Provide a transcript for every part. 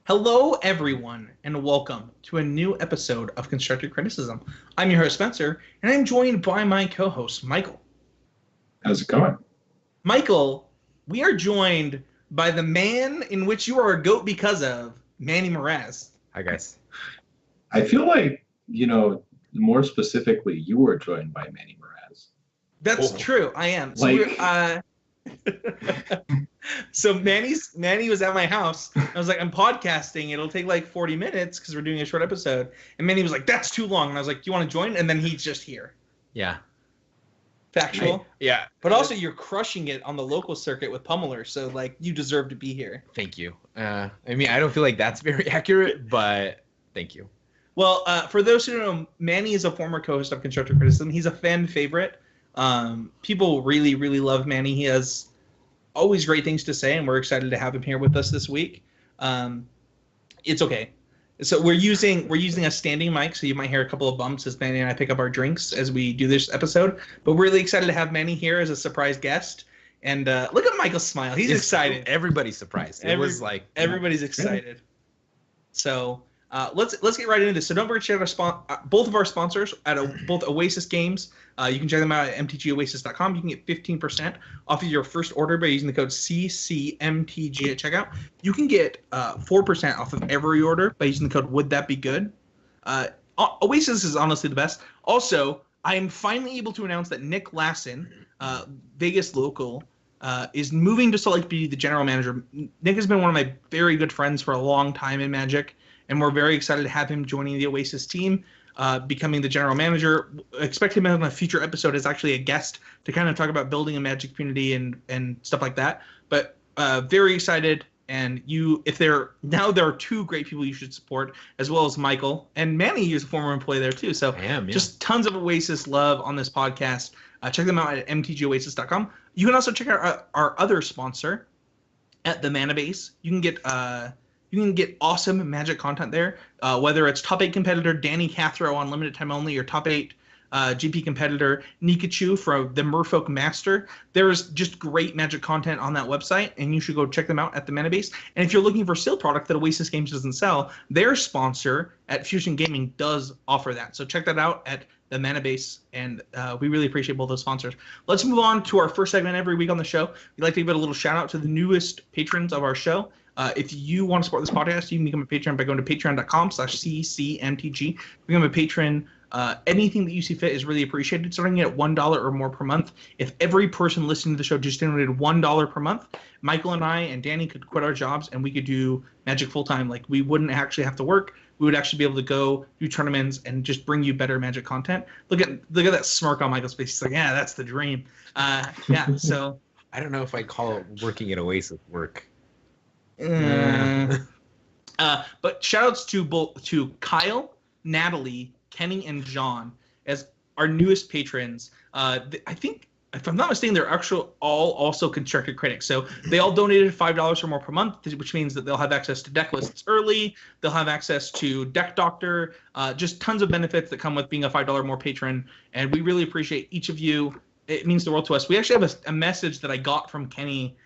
Hello, everyone, and welcome to a new episode of Constructive Criticism. I'm your host, Spencer, and I'm joined by my co-host, Michael. How's it going? Michael, we are joined by the man in which you are a goat because of, Manny Mraz. Hi, guys. I feel like, more specifically, you were joined by Manny Mraz. That's true, I am. So, so Manny was at my house. I was like, I'm podcasting. It'll take like 40 minutes because we're doing a short episode. And Manny was like, that's too long. And I was like, do you want to join? And then he's just here. Yeah. Factual. Yeah. But also, you're crushing it on the local circuit with Pummeler. So, like, you deserve to be here. Thank you. I don't feel like that's very accurate, but thank you. Well, for those who don't know, Manny is a former co-host of Constructive Criticism. He's a fan favorite. People really, really love Manny. He has always great things to say, and we're excited to have him here with us this week. It's okay. So we're using a standing mic, so you might hear a couple of bumps as Manny and I pick up our drinks as we do this episode. But we're really excited to have Manny here as a surprise guest. And look at Michael's smile. He's excited. Everybody's surprised. Everybody's excited. So let's get right into this. So don't forget to check out both of our sponsors at both Oasis Games. You can check them out at mtgoasis.com. You can get 15% off of your first order by using the code CCMTG at checkout. You can get 4% off of every order by using the code Would That Be Good. Oasis is honestly the best. Also, I am finally able to announce that Nick Lassen, Vegas local, is moving to Salt Lake to be the general manager. Nick has been one of my very good friends for a long time in Magic, and we're very excited to have him joining the Oasis team, becoming the general manager. Expect him on a future episode as actually a guest to kind of talk about building a Magic community and stuff like that. But very excited. And there are two great people you should support, as well as Michael and Manny is a former employee there too. So just tons of Oasis love on this podcast. Check them out at mtgoasis.com. You can also check out our other sponsor at the Mana Base. You can get awesome Magic content there, whether it's top 8 competitor Danny Cathro on limited time only, or top 8 GP competitor Nikachu from the Merfolk Master. There's just great Magic content on that website, and you should go check them out at the Mana Base. And if you're looking for sealed product that Oasis Games doesn't sell, their sponsor at Fusion Gaming does offer that. So check that out at the Mana Base, and we really appreciate both those sponsors. Let's move on to our first segment every week on the show. We'd like to give it a little shout out to the newest patrons of our show. If you want to support this podcast, you can become a patron by going to patreon.com/ccmtg. Become a patron. Anything that you see fit is really appreciated. Starting at $1 or more per month. If every person listening to the show just donated $1 per month, Michael and I and Danny could quit our jobs and we could do Magic full time. Like, we wouldn't actually have to work. We would actually be able to go do tournaments and just bring you better Magic content. Look at that smirk on Michael's face. He's like, yeah, that's the dream. So I don't know if I'd call it working at Oasis work. But shout outs to Kyle, Natalie, Kenny, and John as our newest patrons. I think, if I'm not mistaken, they're actually all also Constructed Critics. So they all donated $5 or more per month, which means that they'll have access to deck lists early. They'll have access to Deck Doctor, just tons of benefits that come with being a $5 or more patron. And we really appreciate each of you. It means the world to us. We actually have a message that I got from Kenny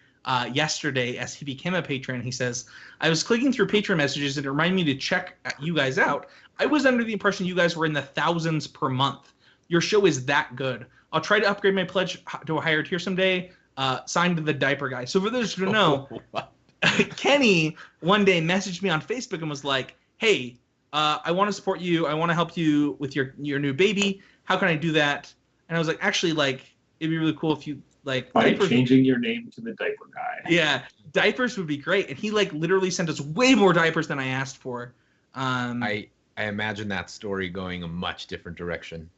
yesterday as he became a patron. He says, I was clicking through patron messages and it reminded me to check you guys out. I was under the impression you guys were in the thousands per month. Your show is that good. I'll try to upgrade my pledge to a higher tier someday. Signed to the diaper guy. So for those who don't know, Kenny one day messaged me on Facebook and was like, hey, I want to support you. I want to help you with your new baby. How can I do that? And I was like, actually, like, it'd be really cool if you by changing your name to the diaper guy. Yeah, diapers would be great. And he literally sent us way more diapers than I asked for. I imagine that story going a much different direction.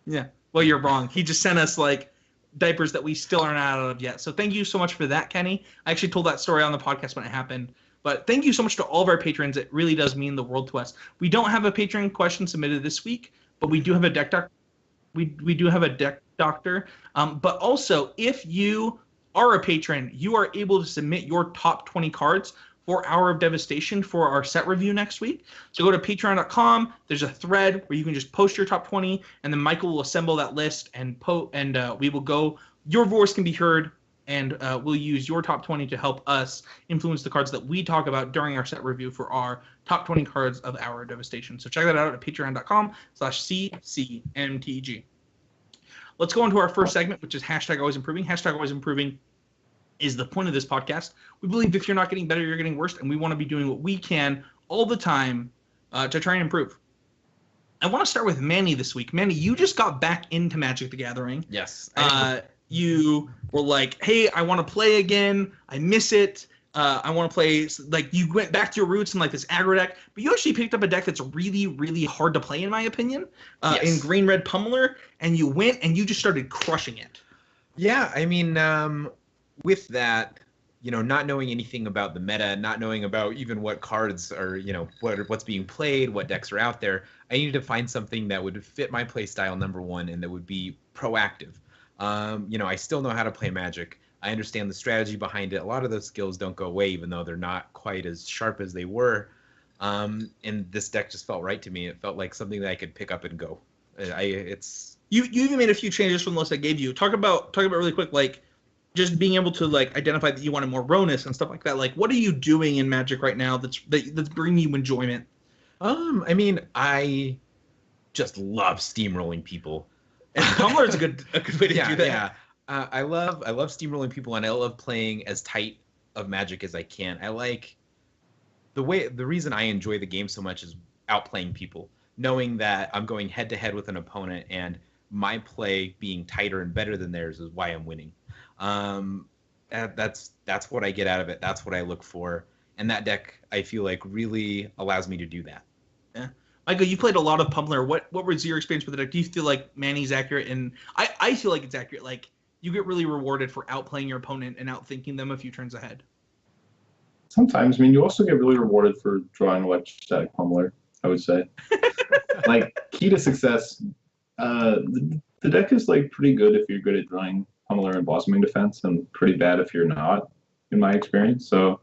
Yeah. Well, you're wrong. He just sent us diapers that we still aren't out of yet. So thank you so much for that, Kenny. I actually told that story on the podcast when it happened. But thank you so much to all of our patrons. It really does mean the world to us. We don't have a patron question submitted this week, but we do have a deck doc. We do have a deck doctor. But also, if you are a patron, you are able to submit your top 20 cards for Hour of Devastation for our set review next week. So go to patreon.com. There's a thread where you can just post your top 20, and then Michael will assemble that list and we will go. Your voice can be heard and we'll use your top 20 to help us influence the cards that we talk about during our set review for our top 20 cards of Hour of Devastation. So check that out at patreon.com/ccmtg. Let's go on to our first segment, which is hashtag always improving. Hashtag always improving is the point of this podcast. We believe if you're not getting better, you're getting worse, and we want to be doing what we can all the time to try and improve. I want to start with Manny this week. Manny, you just got back into Magic the Gathering. Yes. You were like, hey, I want to play again. I miss it. I want to play. Like, you went back to your roots in like this aggro deck, but you actually picked up a deck that's really, really hard to play, in my opinion, in Green Red Pummeler, and you went and you just started crushing it. Yeah, I mean, with that, not knowing anything about the meta, not knowing about even what cards are, what's being played, what decks are out there, I needed to find something that would fit my play style, number one, and that would be proactive. I still know how to play Magic. I understand the strategy behind it. A lot of those skills don't go away, even though they're not quite as sharp as they were. And this deck just felt right to me. It felt like something that I could pick up and go. You even made a few changes from the list I gave you. Talk about really quick, like just being able to like identify that you wanted more Ronus and stuff like that. Like, what are you doing in Magic right now that's bringing you enjoyment? I mean, I just love steamrolling people. And Pummeler is a good way to do that. Yeah. I love steamrolling people, and I love playing as tight of Magic as I can. I like the reason I enjoy the game so much is outplaying people, knowing that I'm going head to head with an opponent, and my play being tighter and better than theirs is why I'm winning. That's what I get out of it. That's what I look for, and that deck I feel like really allows me to do that. Yeah. Michael, you played a lot of Pummeler. What was your experience with the deck? Do you feel like Manny's accurate? And I feel like it's accurate. Like, you get really rewarded for outplaying your opponent and outthinking them a few turns ahead. Sometimes, I mean, you also get really rewarded for drawing electrostatic Pummeler, I would say. Like, key to success, the deck is like pretty good if you're good at drawing Pummeler and Blossoming Defense, and pretty bad if you're not, in my experience. So,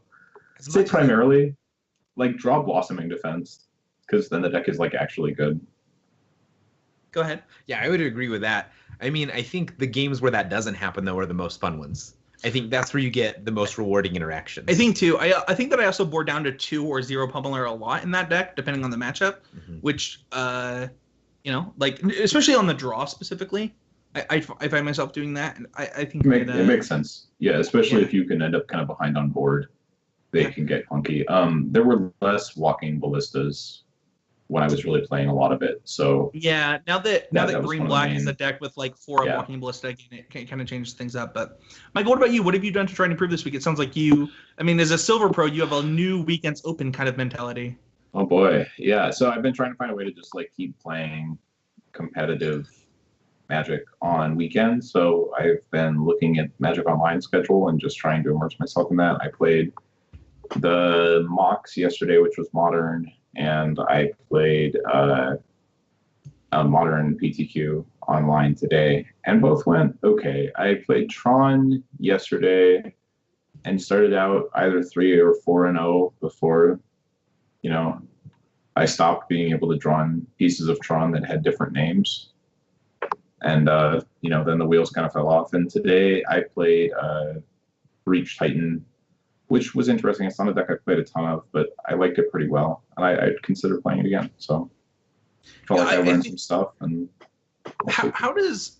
I'd say primarily, like, draw Blossoming Defense, because then the deck is like actually good. Go ahead. Yeah, I would agree with that. I mean, I think the games where that doesn't happen, though, are the most fun ones. I think that's where you get the most rewarding interactions. I think, too. I think that I also bore down to 2 or 0 Pummeler a lot in that deck, depending on the matchup, which, like, especially on the draw specifically, I find myself doing that, and I think it makes sense. Yeah, especially if you can end up kind of behind on board, they can get clunky. There were less Walking Ballistas when I was really playing a lot of it. So yeah, now that Green Black is a deck with like 4 Walking Ballista, again, it kind of changes things up. But Michael, what about you? What have you done to try and improve this week? It sounds like as a Silver Pro, you have a new weekends open kind of mentality. Oh boy, yeah. So I've been trying to find a way to just like keep playing competitive Magic on weekends. So I've been looking at Magic Online schedule and just trying to immerse myself in that. I played the Mox yesterday, which was Modern, and I played a Modern PTQ online today, and both went okay. I played Tron yesterday and started out either 3 or 4-0 before, I stopped being able to draw in pieces of Tron that had different names. And, then the wheels kind of fell off. And today I played Breach Titan, which was interesting. It's not a deck I played a ton of, but I liked it pretty well, and I'd consider playing it again. So I felt like I learned some stuff. And how does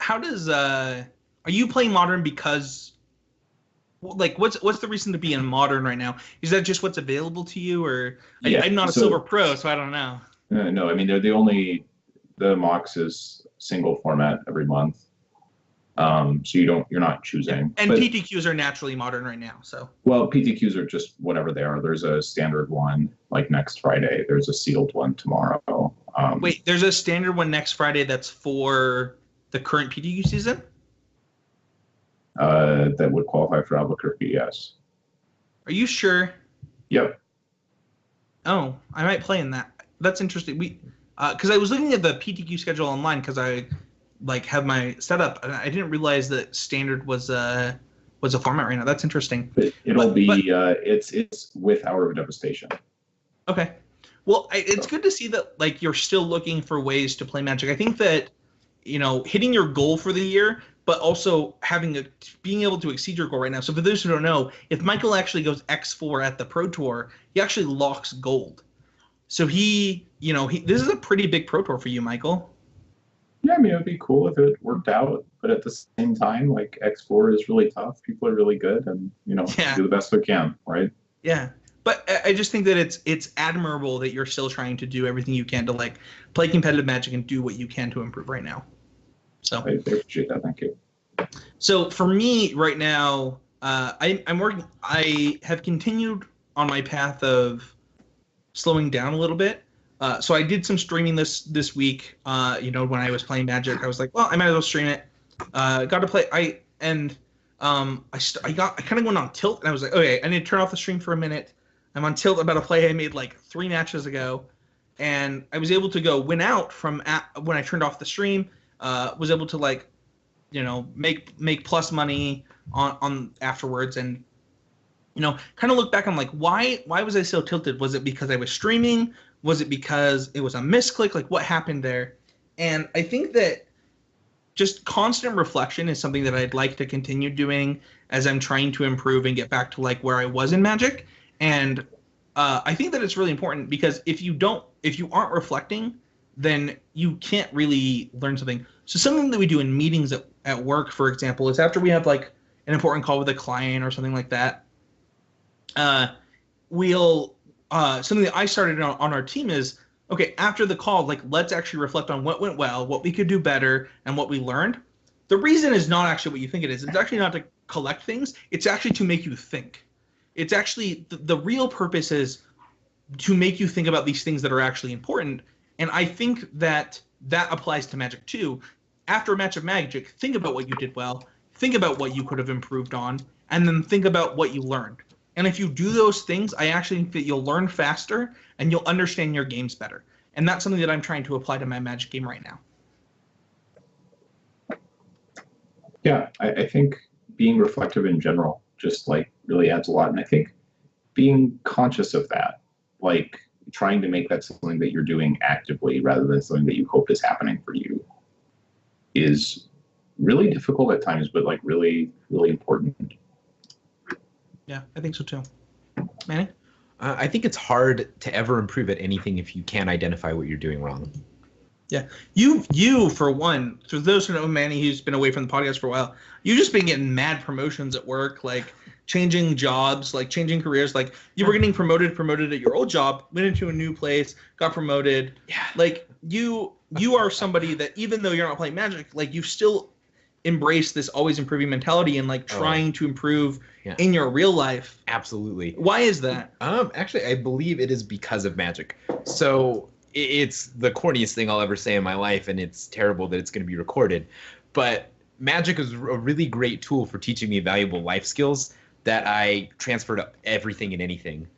are you playing Modern because, like, what's the reason to be in Modern right now? Is that just what's available to you, or I'm not a Silver Pro, so I don't know. No, I mean the Mox is single format every month. So you're not choosing. And PTQs are naturally Modern right now, so. Well, PTQs are just whatever they are. There's a standard one like next Friday. There's a sealed one tomorrow. Wait, there's a standard one next Friday that's for the current PTQ season? That would qualify for Albuquerque, yes. Are you sure? Yep. Oh, I might play in that. That's interesting. Because I was looking at the PTQ schedule online because I have my setup, and I didn't realize that standard was a format right now. That's interesting. It's with Hour of Devastation. Okay. Well, it's good to see that you're still looking for ways to play Magic. I think that hitting your goal for the year but also being able to exceed your goal right now. So for those who don't know, if Michael actually goes X4 at the Pro Tour, he actually locks gold. So this is a pretty big Pro Tour for you, Michael. Yeah, I mean, it would be cool if it worked out, but at the same time, like X4 is really tough. People are really good, and do the best we can, right? Yeah, but I just think that it's admirable that you're still trying to do everything you can to like play competitive Magic and do what you can to improve right now. So I appreciate that. Thank you. So for me right now, I'm working. I have continued on my path of slowing down a little bit. So I did some streaming this week. When I was playing Magic, I was like, well, I might as well stream it. Got to play. I kind of went on tilt, and I was like, okay, I need to turn off the stream for a minute. I'm on tilt about a play I made like 3 matches ago, and I was able to win out from when I turned off the stream. Was able to make plus money on afterwards, and kind of look back on like why was I so tilted? Was it because I was streaming? Was it because it was a misclick? Like what happened there? And I think that just constant reflection is something that I'd like to continue doing as I'm trying to improve and get back to like where I was in Magic. And I think that it's really important because if you aren't reflecting, then you can't really learn something. So something that we do in meetings at work, for example, is after we have like an important call with a client or something like that, something that I started on our team is, okay, after the call, like let's actually reflect on what went well, what we could do better, and what we learned. The reason is not actually what you think it is. It's actually not to collect things. It's actually to make you think. It's actually the real purpose is to make you think about these things that are actually important. And I think that applies to Magic too. After a match of Magic, think about what you did well, think about what you could have improved on, and then think about what you learned. And if you do those things, I actually think that you'll learn faster and you'll understand your games better. And that's something that I'm trying to apply to my Magic game right now. Yeah, I think being reflective in general just like really adds a lot. And I think being conscious of that, like trying to make that something that you're doing actively rather than something that you hope is happening for you, is really difficult at times, but like really, really important. Yeah, I think so too. Manny? I think it's hard to ever improve at anything if you can't identify what you're doing wrong. Yeah, you for one. For those who know Manny, who's been away from the podcast for a while, you've just been getting mad promotions at work, like changing jobs, like changing careers. Like you were getting promoted at your old job, went into a new place, got promoted. Yeah. Like you are somebody that even though you're not playing Magic, like you still embrace this always improving mentality and like trying to improve in your real life. Absolutely. Why is that? Actually, I believe it is because of Magic. So it's the corniest thing I'll ever say in my life, and it's terrible that it's going to be recorded. But Magic is a really great tool for teaching me valuable life skills that I transfer to everything and anything,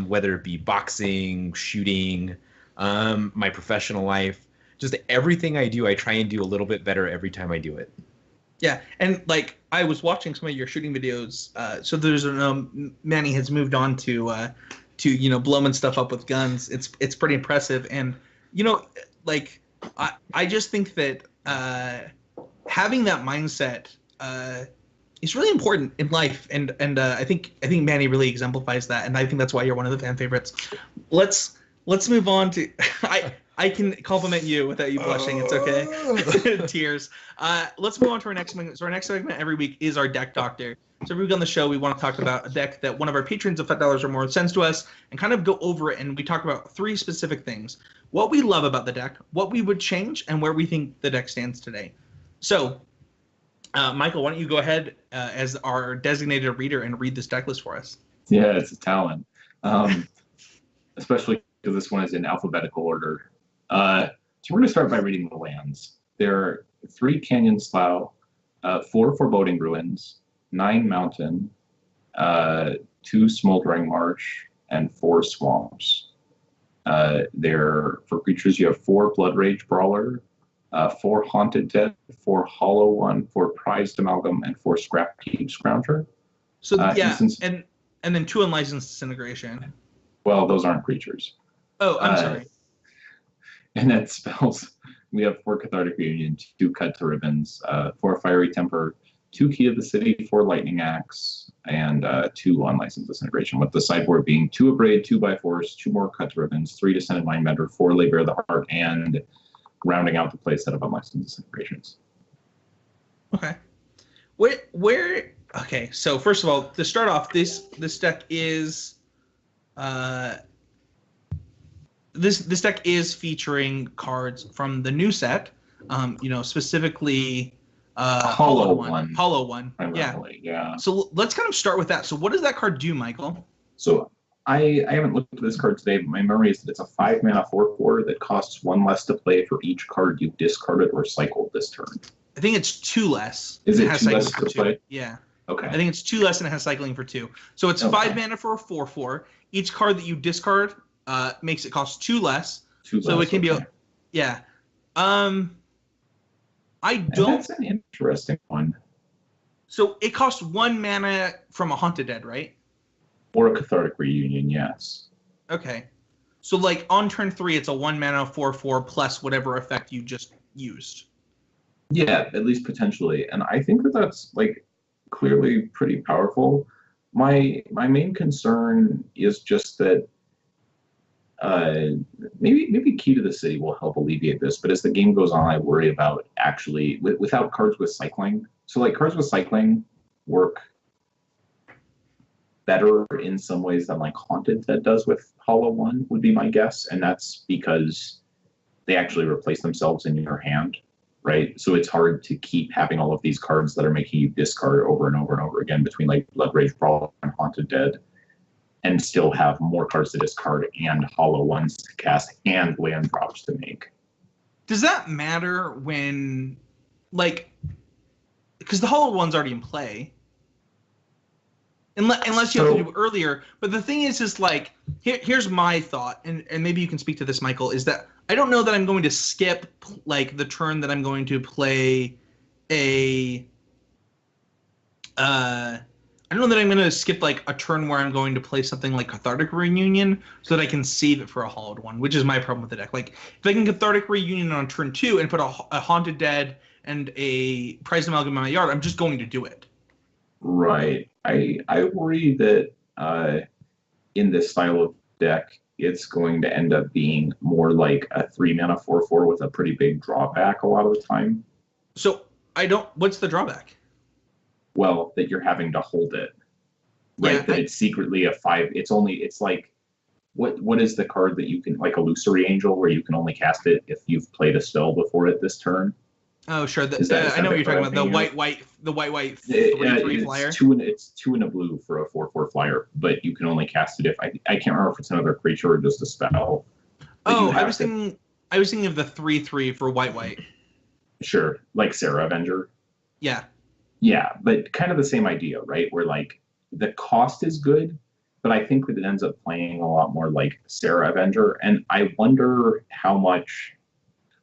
whether it be boxing, shooting, my professional life. Just everything I do, I try and do a little bit better every time I do it. Yeah, and like I was watching some of your shooting videos. So there's Manny has moved on to blowing stuff up with guns. It's pretty impressive, and like I just think that having that mindset is really important in life, and I think Manny really exemplifies that, and I think that's why you're one of the fan favorites. Let's move on to I can compliment you without you blushing. It's okay. Tears. Let's move on to our next segment. So our next segment every week is our deck doctor. So every week on the show, we want to talk about a deck that one of our patrons of $5 or more sends to us and kind of go over it. And we talk about 3 specific things: what we love about the deck, what we would change, and where we think the deck stands today. So, Michael, why don't you go ahead as our designated reader and read this deck list for us? Yeah, it's a talent, especially because this one is in alphabetical order. So we're going to start by reading the lands. There are 3 Canyon Slough, 4 Foreboding Ruins, 9 Mountain, 2 Smoldering Marsh, and 4 Swamps. For creatures, you have 4 Blood Rage Brawler, 4 Haunted Dead, 4 Hollow One, 4 Prized Amalgam, and 4 Scrap Heap Scrounger. So and then 2 Unlicensed Disintegration. Well, those aren't creatures. Oh, I'm sorry. And then spells. We have 4 Cathartic Reunion, 2 Cut to Ribbons, 4 Fiery Temper, 2 Key of the City, 4 Lightning Axe, and 2 Unlicensed Disintegration, with the sideboard being 2 Abrade, 2 by Force, 2 more Cut to Ribbons, 3 Descended Mindbender, 4 Labor of the Heart, and rounding out the play set of Unlicensed Disintegrations. Okay. Okay, so first of all, to start off, this deck is this deck is featuring cards from the new set. Specifically Hollow One. Hollow One. Yeah. So let's kind of start with that. So what does that card do, Michael? So I haven't looked at this card today, but my memory is that it's a 5 mana 4/4 that costs 1 less to play for each card you've discarded or cycled this turn. I think it's 2 less. Is it 2 less to play? Yeah. Okay. I think it's 2 less and it has cycling for 2. So it's 5 mana for a 4/4. Each card that you discard makes it cost 2 less. 2 less. So it can be yeah. That's an interesting one. So it costs 1 mana from a Haunted Dead, right? Or a Cathartic Reunion, yes. Okay. So like on turn 3, it's a 1 mana 4/4 plus whatever effect you just used. Yeah, at least potentially. And I think that that's like clearly pretty powerful. My main concern is just that maybe Key to the City will help alleviate this, but as the game goes on, I worry about actually without cards with cycling. So like cards with cycling work better in some ways than like Haunted Dead does with Hollow One, would be my guess, and that's because they actually replace themselves in your hand, right? So it's hard to keep having all of these cards that are making you discard over and over and over again between like Blood Rage Brawl and Haunted Dead, and still have more cards to discard and Hollow Ones to cast and land drops to make. Does that matter when, like, because the Hollow One's already in play? Unless you have to do it earlier. But the thing is like, here's my thought, and maybe you can speak to this, Michael, is that I don't know that I'm going to skip, like, the turn that I'm going to play I don't know that I'm going to skip, like, a turn where I'm going to play something like Cathartic Reunion so that I can save it for a Hollowed One, which is my problem with the deck. Like, if I can Cathartic Reunion on turn 2 and put a Haunted Dead and a Prized Amalgam in my yard, I'm just going to do it. Right. I worry that in this style of deck, it's going to end up being more like a 3 mana 4/4 with a pretty big drawback a lot of the time. So what's the drawback? Well, that you're having to hold it, right? Yeah, That it's secretly a 5. It's like, what is the card that you can, like Illusory Angel, where you can only cast it if you've played a spell before it this turn? Oh, sure. Is that I know what you're talking about. The white 3/3 flyer. It's 2 and a blue for a 4/4 flyer, but you can only cast it if I can't remember if it's another creature or just a spell. Oh, I was thinking of the 3/3 for white. Sure, like Sarah Avenger. Yeah. Yeah, but kind of the same idea, right? Where like the cost is good, but I think that it ends up playing a lot more like Sarah Avenger, and I wonder how much.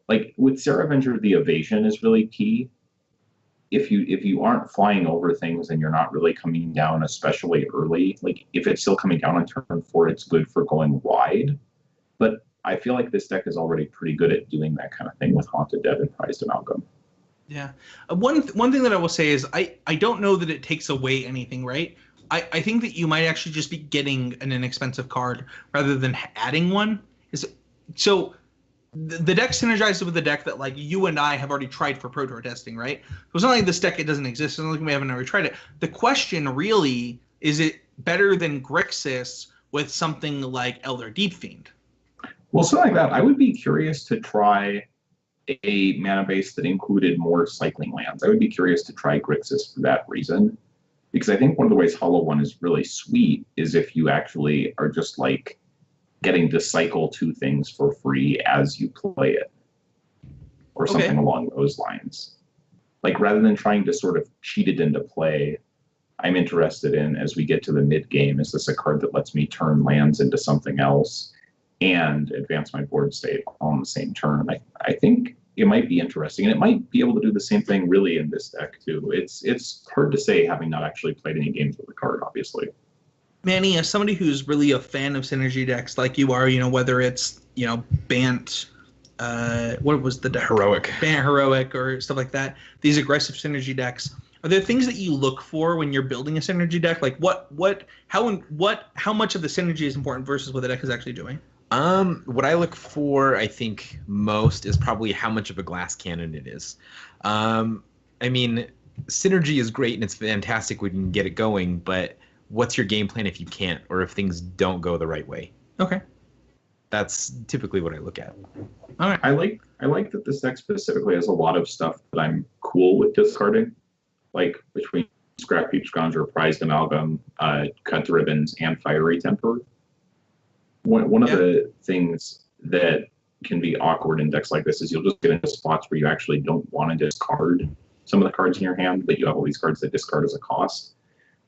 Like with Sarah Avenger, the evasion is really key. If you aren't flying over things and you're not really coming down, especially early, like if it's still coming down on turn 4, it's good for going wide. But I feel like this deck is already pretty good at doing that kind of thing with Haunted Dead and Prized Amalgam. Yeah. One thing that I will say is I don't know that it takes away anything, right? I think that you might actually just be getting an inexpensive card rather than adding one. So the deck synergizes with the deck that like you and I have already tried for Pro Tour testing, right? So it's not like this deck, it doesn't exist. It's not like we haven't already tried it. The question really is, it better than Grixis with something like Elder Deep Fiend? Well, something like that. I would be curious to try a mana base that included more cycling lands. I would be curious to try Grixis for that reason. Because I think one of the ways Hollow One is really sweet is if you actually are just like getting to cycle 2 things for free as you play it. Or something along those lines. Like rather than trying to sort of cheat it into play, I'm interested in, as we get to the mid game, is this a card that lets me turn lands into something else and advance my board state on the same turn? I think it might be interesting, and it might be able to do the same thing really in this deck too. It's hard to say, having not actually played any games with the card, obviously. Manny, as somebody who's really a fan of synergy decks like you are, whether it's, Bant what was the deck? Heroic. Heroic or stuff like that. These aggressive synergy decks. Are there things that you look for when you're building a synergy deck? Like how much of the synergy is important versus what the deck is actually doing? What I look for, I think, most is probably how much of a glass cannon it is. I mean, synergy is great and it's fantastic when you can get it going, but what's your game plan if you can't, or if things don't go the right way? Okay. That's typically what I look at. All right. I like that this deck specifically has a lot of stuff that I'm cool with discarding, like between Scrap Heap Scrounger, Prized Amalgam, Cut to Ribbons, and Fiery Temper. One of the things that can be awkward in decks like this is you'll just get into spots where you actually don't want to discard some of the cards in your hand, but you have all these cards that discard as a cost.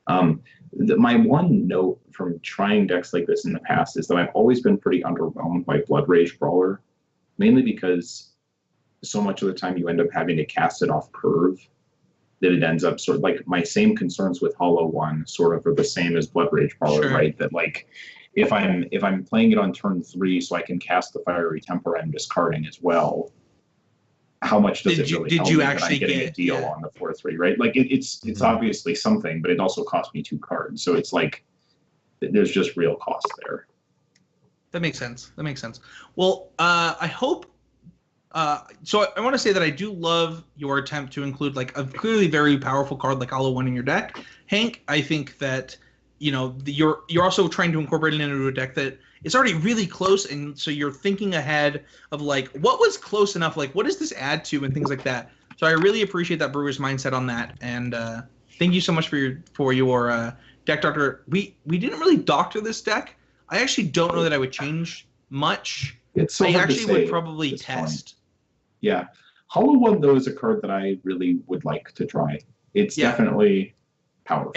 My one note from trying decks like this in the past is that I've always been pretty underwhelmed by Blood Rage Brawler, mainly because so much of the time you end up having to cast it off curve that it ends up sort of like my same concerns with Hollow One sort of are the same as Blood Rage Brawler, Sure. right? That like if I'm playing it on turn 3 so I can cast the Fiery Temper, I'm discarding as well. How much does it really help me that I'm getting a deal on the 4/3, right? Like it's obviously something, but it also cost me 2 cards. So it's like there's just real cost there. That makes sense. Well, I hope. So I want to say that I do love your attempt to include like a clearly very powerful card like Hollow One in your deck, Hank. I think that you're also trying to incorporate it into a deck that is already really close, and so you're thinking ahead of like what was close enough, like what does this add to, and things like that. So I really appreciate that brewer's mindset on that, and thank you so much for your deck doctor. We didn't really doctor this deck. I actually don't know that I would change much. It's so I hard to actually say would probably at this point. test. Yeah. Hollow One, though, is a card that I really would like to try. It's Yeah. definitely powerful.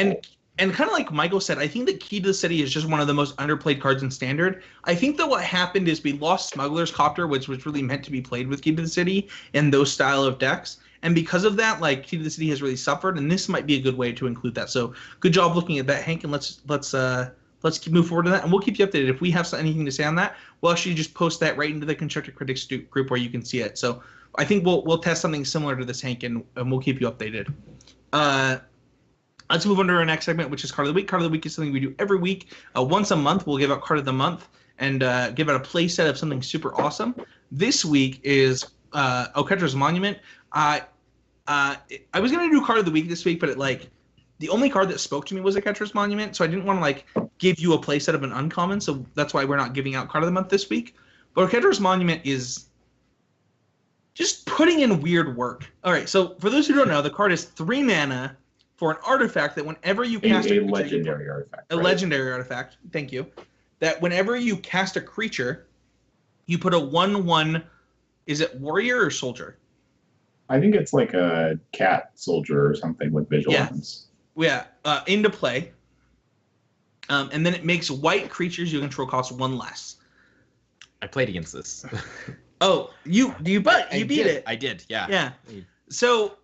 And kind of like Michael said, I think that Key to the City is just one of the most underplayed cards in Standard. I think that what happened is we lost Smuggler's Copter, which was really meant to be played with Key to the City and those style of decks. And because of that, like Key to the City has really suffered, and this might be a good way to include that. So good job looking at that, Hank, and let's keep move forward to that, and we'll keep you updated. If we have anything to say on that, we'll actually just post that right into the Constructed Critics group where you can see it. So I think we'll test something similar to this, Hank, and we'll keep you updated. Let's move on to our next segment, which is Card of the Week. Card of the Week is something we do every week. Once a month, we'll give out Card of the Month and give out a play set of something super awesome. This week is Oketra's Monument. I was going to do Card of the Week this week, but the only card that spoke to me was Oketra's Monument, so I didn't want to give you a play set of an uncommon, so that's why we're not giving out Card of the Month this week. But Oketra's Monument is just putting in weird work. All right, so for those who don't know, the card is 3 mana for an artifact that whenever you cast a legendary artifact. A legendary artifact, thank you. That whenever you cast a creature, you put a 1/1, is it warrior or soldier? I think it's like a cat soldier or something with vigilance. Yeah, into play. And then it makes white creatures you control cost 1 less. I played against this. Oh, you beat it. I did, yeah. Yeah. So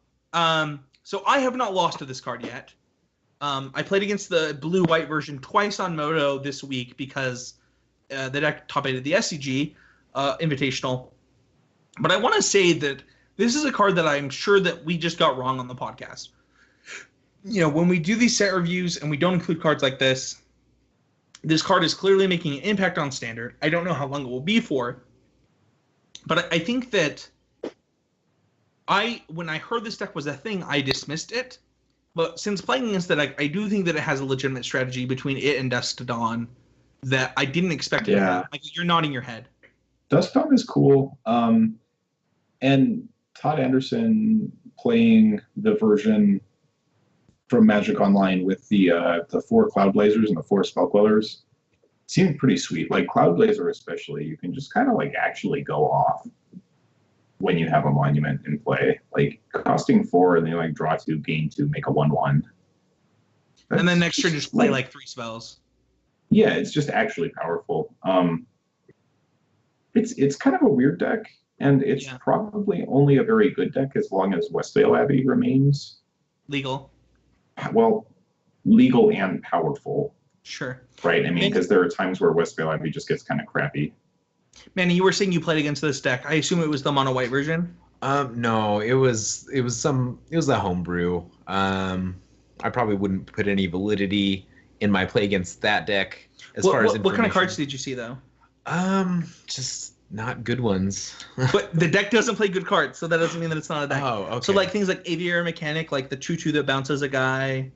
I have not lost to this card yet. I played against the blue-white version twice on Moto this week because the deck top 8 of the SCG Invitational. But I want to say that this is a card that I'm sure that we just got wrong on the podcast. When we do these set reviews and we don't include cards like this card is clearly making an impact on Standard. I don't know how long it will be for, but I think that when I heard this deck was a thing, I dismissed it. But since playing against the deck, I do think that it has a legitimate strategy between it and Dusk to Dawn that I didn't expect it to have. You're nodding your head. Dusk Dawn is cool. And Todd Anderson playing the version from Magic Online with the 4 Cloud Blazers and the 4 Spell Quellers seemed pretty sweet. Like Cloud Blazer especially, you can just kind of actually go off when you have a monument in play. Costing 4 and then you draw 2, gain 2, make a 1/1. And then next turn just play 3 spells. Yeah, it's just actually powerful. It's kind of a weird deck, and it's probably only a very good deck as long as Westvale Abbey remains legal. Well, legal and powerful. Sure. Right? I mean, because there are times where Westvale Abbey just gets kind of crappy. Manny, you were saying you played against this deck. I assume it was the mono white version. No, it was a homebrew. I probably wouldn't put any validity in my play against that deck as far as what kind of cards information. did you see though? Just not good ones. But the deck doesn't play good cards, so that doesn't mean that it's not a deck. Oh, okay. So like things like Aviary Mechanic, like the 2/2 that bounces a guy.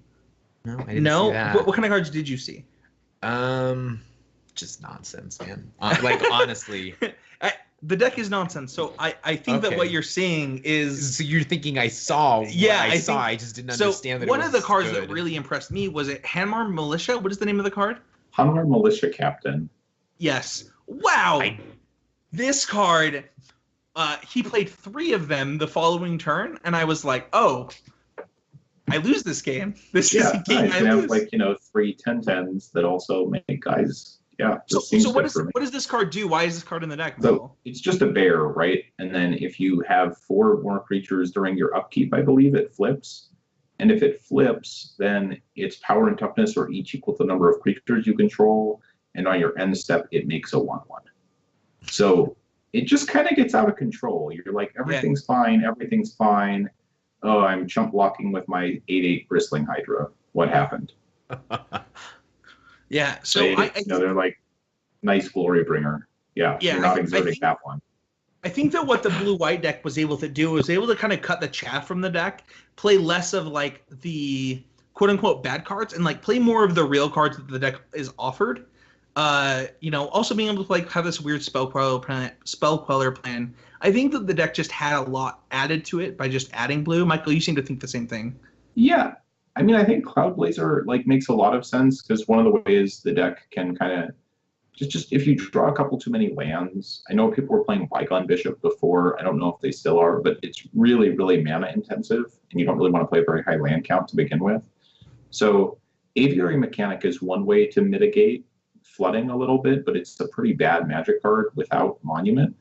No, I didn't No, see that. what kind of cards did you see? Just nonsense, man. Like honestly. The deck is nonsense. So I think that Okay. what you're seeing is So you're thinking I saw what Yeah, I I saw. think- I just didn't so understand that one it of was the cards good. that really impressed me was it Hanmar Militia. What is the name of the card? Hanwar Militia Captain. Yes. Wow. I- This card, he played 3 of them the following turn, and I was like, oh, I lose this game. This is Yeah, a game nice. I They have lose. like 3 10/10s that also make guys. Yeah. So, this seems so what good for me. does this card do? Why is this card in the deck? So Michael? it's just a bear, right? And then if you have 4 more creatures during your upkeep, I believe it flips. And if it flips, then its power and toughness are each equal to the number of creatures you control. And on your end step, it makes a 1/1. So it just kind of gets out of control. You're like, everything's fine, everything's fine. Oh, I'm chump blocking with my 8/8 Bristling Hydra. What happened? Yeah. So They're like, nice glory bringer. Yeah, Yeah, you're not I exerting think- that one. I think that what the blue-white deck was able to do was able to kind of cut the chaff from the deck, play less of like the quote-unquote bad cards, and like play more of the real cards that the deck is offered. Also being able to like have this weird spell queller plan. I think that the deck just had a lot added to it by just adding blue. Michael, you seem to think the same thing. Yeah, I mean, I think Cloud Blazer makes a lot of sense because one of the ways the deck can kind of just if you draw a couple too many lands. I know people were playing Bygone Bishop before. I don't know if they still are, but it's really, really mana intensive, and you don't really want to play a very high land count to begin with. So Aviary Mechanic is one way to mitigate flooding a little bit, but it's a pretty bad Magic card without Monument.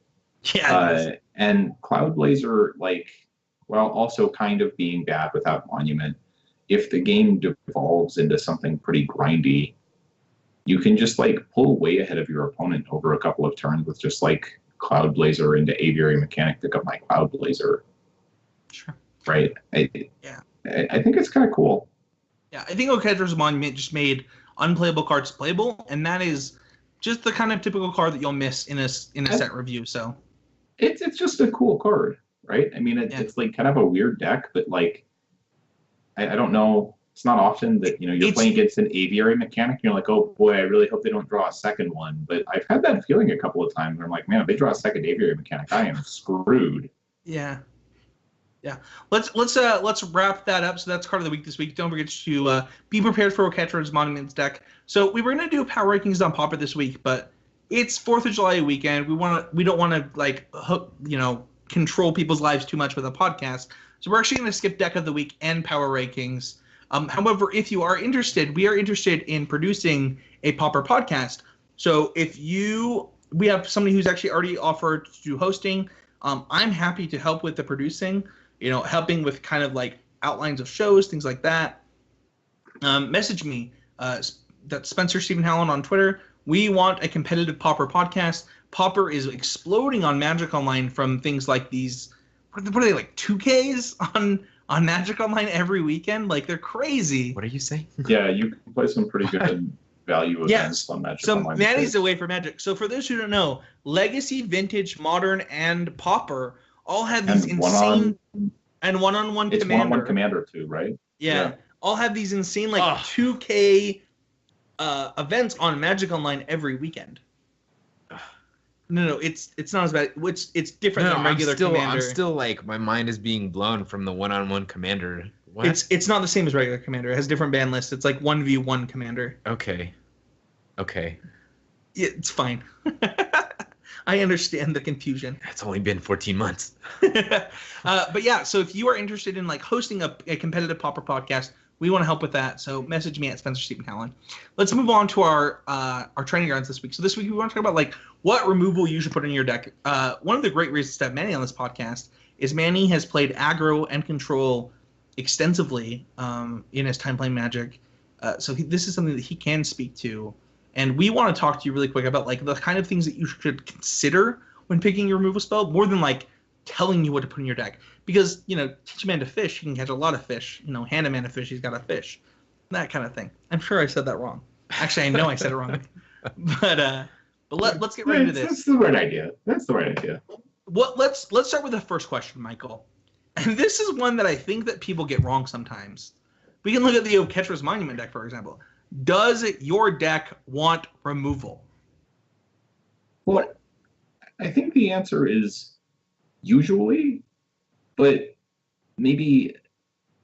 Yeah. And Cloud Blazer, while also kind of being bad without Monument, if the game devolves into something pretty grindy, you can just pull way ahead of your opponent over a couple of turns with just Cloud Blazer into Aviary Mechanic, pick up my Cloud Blazer. Sure. Right? I think it's kind of cool. Yeah, I think Oketra's Monument just made unplayable cards playable, and that is just the kind of typical card that you'll miss in a set review. So it's just a cool card, right? I mean, it's kind of a weird deck, but I don't know. It's not often that you're playing against an Aviary Mechanic and you're like, oh boy, I really hope they don't draw a second one. But I've had that feeling a couple of times where I'm like, man, if they draw a second Aviary Mechanic, I am screwed. yeah. Let's wrap that up. So that's card of the week this week. Don't forget to be prepared for Oketra's Monuments deck. So we were gonna do power rankings on Pauper this week, but it's 4th of July weekend. We don't want to control people's lives too much with a podcast. So we're actually gonna skip deck of the week and power rankings. However, if you are interested, we are interested in producing a Pauper podcast. So we have somebody who's actually already offered to do hosting. I'm happy to help with the producing. Helping with kind of outlines of shows, things like that. Message me. That's Spencer Stephen Hallen on Twitter. We want a competitive Pauper podcast. Pauper is exploding on Magic Online from things like these. What are they 2Ks on Magic Online every weekend? They're crazy. What are you saying? Yeah, you can play some pretty good value events on Magic So Online. Manny's away for Magic. So for those who don't know, Legacy, Vintage, Modern, and Pauper all have these insane and one-on-one it's commander. one-on-one commander too, right? Yeah, all have these insane 2K events on Magic Online every weekend. No, it's not as bad. It's different than regular commander. I'm still my mind is being blown from the one-on-one commander. What? It's not the same as regular commander. It has different ban lists. It's 1v1 commander. Okay. It's fine. I understand the confusion. It's only been 14 months. But yeah, so if you are interested in hosting a competitive Pauper podcast, we want to help with that. So message me at Spencer Stephen Hallen. Let's move on to our training grounds this week. So this week we want to talk about what removal you should put in your deck. One of the great reasons to have Manny on this podcast is Manny has played aggro and control extensively in his time playing Magic. So this is something that he can speak to And we want to talk to you really quick about like the kind of things that you should consider when picking your removal spell, more than like telling you what to put in your deck. Because, teach a man to fish, he can catch a lot of fish. Hand a man a fish, he's got a fish. That kind of thing. I'm sure I said that wrong. Actually, I know I said it wrong. But let's get right into this. That's the right idea. Let's start with the first question, Michael. And this is one that I think that people get wrong sometimes. We can look at the Oketra's Monument deck, for example. Does your deck want removal? Well, I think the answer is usually, but maybe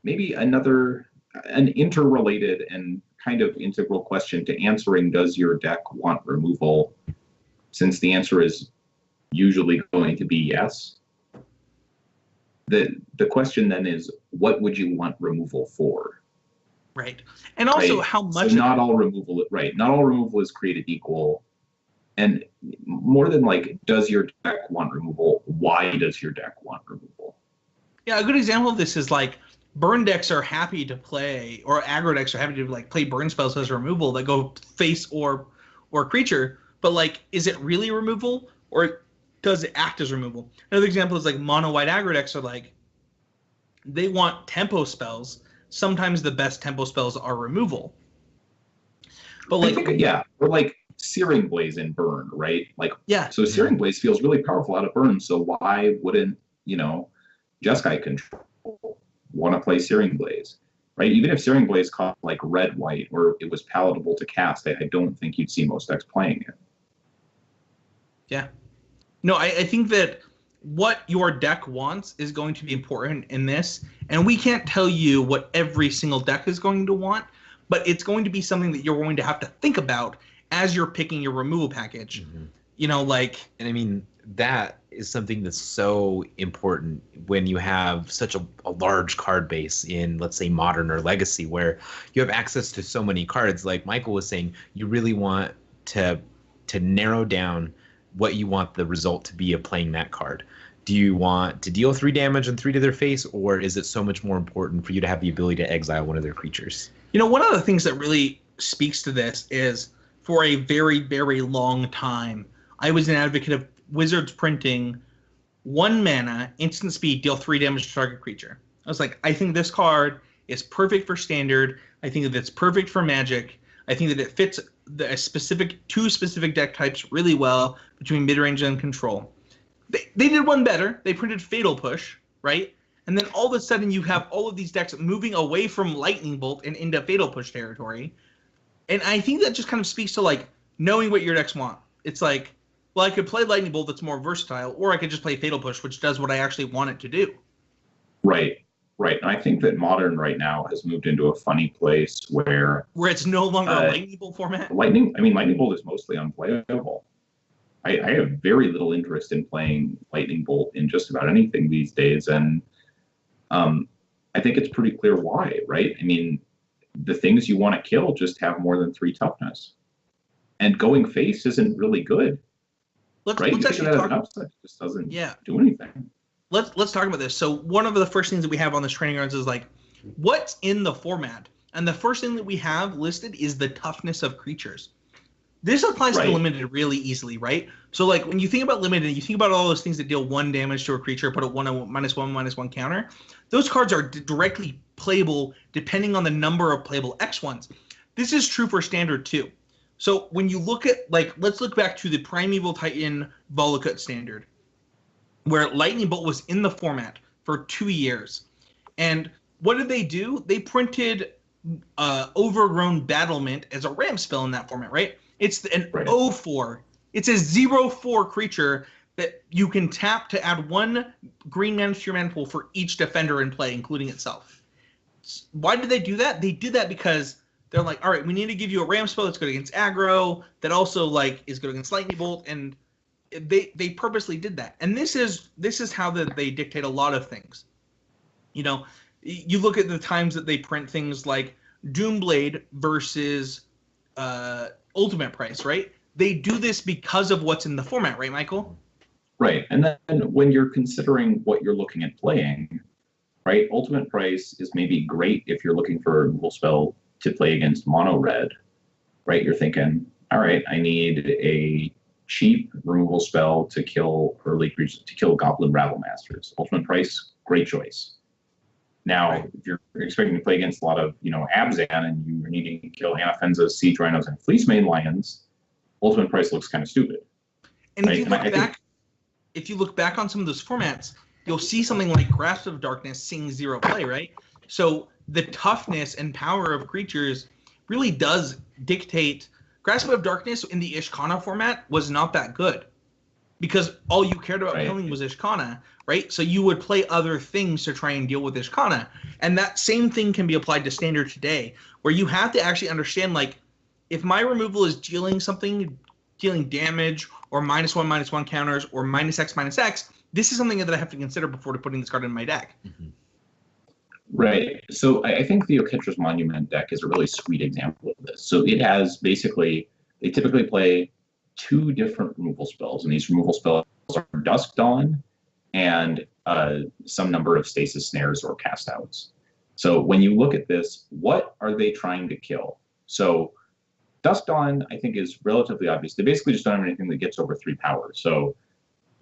an interrelated and kind of integral question to answering does your deck want removal, since the answer is usually going to be yes. The question then is, what would you want removal for? Right. And also right? How much... So not all removal is created equal. And more than like, does your deck want removal? Why does your deck want removal? Yeah, a good example of this is like burn decks are happy to play, or aggro decks are happy to like play burn spells as removal that go face or creature. But like, is it really removal, or does it act as removal? Another example is like mono white aggro decks are like, they want tempo spells. Sometimes the best tempo spells are removal. But like, or like Searing Blaze in burn, right? Like, yeah. So Searing Blaze feels really powerful out of burn. So why wouldn't Jeskai Control want to play Searing Blaze, right? Even if Searing Blaze cost like red white, or it was palatable to cast, I don't think you'd see most decks playing it. Yeah. No, I think that what your deck wants is going to be important in this, and we can't tell you what every single deck is going to want, but it's going to be something that you're going to have to think about as you're picking your removal package. And I mean, that is something that's so important when you have such a large card base in, let's say, Modern or Legacy, where you have access to so many cards. Like Michael was saying, you really want to narrow down what you want the result to be of playing that card. Do you want to deal 3 damage and 3 to their face, or is it so much more important for you to have the ability to exile one of their creatures? One of the things that really speaks to this is, for a very, very long time, I was an advocate of Wizards printing 1 mana, instant speed, deal 3 damage to target creature. I was like, I think this card is perfect for Standard. I think that it's perfect for Magic. I think that it fits the two specific deck types really well between mid-range and control. They did one better. They printed Fatal Push, right? And then all of a sudden you have all of these decks moving away from Lightning Bolt and into Fatal Push territory. And I think that just kind of speaks to like knowing what your decks want. It's like, well, I could play Lightning Bolt that's more versatile, or I could just play Fatal Push, which does what I actually want it to do. Right. And I think that Modern right now has moved into a funny place where it's no longer a Lightning Bolt format. Lightning Bolt is mostly unplayable. I have very little interest in playing Lightning Bolt in just about anything these days, and I think it's pretty clear why, right? I mean, the things you want to kill just have more than 3 toughness, and going face isn't really good. Let's actually talk about it. Just doesn't do anything. Let's talk about this. So one of the first things that we have on this training grounds is like, what's in the format? And the first thing that we have listed is the toughness of creatures. This applies to limited really easily, right? So like when you think about limited, you think about all those things that deal 1 damage to a creature, put a -1/-1 counter. Those cards are directly playable depending on the number of playable X1s. This is true for Standard too. So when you look at, like, let's look back to the Primeval Titan Volakut Standard, where Lightning Bolt was in the format for 2 years. And what did they do? They printed Overgrown Battlement as a ramp spell in that format, right? It's an 0/4. It's a 0/4 creature that you can tap to add 1 green mana to your mana pool for each defender in play, including itself. Why did they do that? They did that because they're like, all right, we need to give you a ramp spell that's good against aggro, that also like is good against Lightning Bolt, and they purposely did that. And this is how they dictate a lot of things. You look at the times that they print things like Doomblade versus Ultimate Price, right? They do this because of what's in the format, right, Michael? Right. And then when you're considering what you're looking at playing, right, Ultimate Price is maybe great if you're looking for a removal spell to play against mono red, right? You're thinking, all right, I need a cheap removal spell to kill early creatures, to kill Goblin Rattlemasters. Ultimate price, great choice. Now, Right. if you're expecting to play against a lot of, Abzan and you're needing to kill Anafenzas, Siege Rhinos, and Fleece Mane Lions, Ultimate Price looks kind of stupid. And Right, if you and look I think- back, if you look back on some of those formats, you'll see something like Grasp of Darkness seeing 0 play, right? So the toughness and power of creatures really does dictate. Grasp of Darkness in the Ishkana format was not that good because all you cared about Right. killing was Ishkana, right? So you would play other things to try and deal with Ishkana. And that same thing can be applied to Standard today, where you have to actually understand, like, if my removal is dealing damage or -1/-1 counters or -X/-X, this is something that I have to consider before putting this card in my deck. Right. So I think the Oketra's Monument deck is a really sweet example of this. So it has they typically play 2 different removal spells, and these removal spells are Dusk Dawn and some number of Stasis Snares or Cast Outs. So when you look at this, what are they trying to kill? So Dusk Dawn, I think, is relatively obvious. They basically just don't have anything that gets over 3 power. So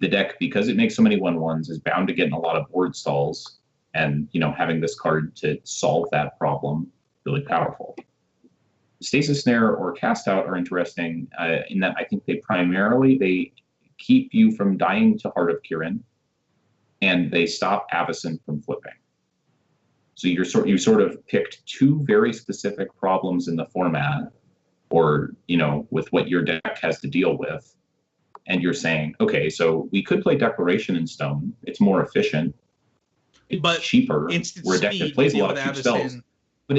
the deck, because it makes so many 1/1s, is bound to get in a lot of board stalls. And, having this card to solve that problem, really powerful. Stasis Snare or Cast Out are interesting in that I think they keep you from dying to Heart of Kirin, and they stop Avacyn from flipping. So you sort of picked 2 very specific problems in the format, or with what your deck has to deal with, and you're saying, okay, so we could play Declaration in Stone. It's more efficient. It's But cheaper. instant We're a deck speed that plays a deal lot of with cheap spells, Avacyn. but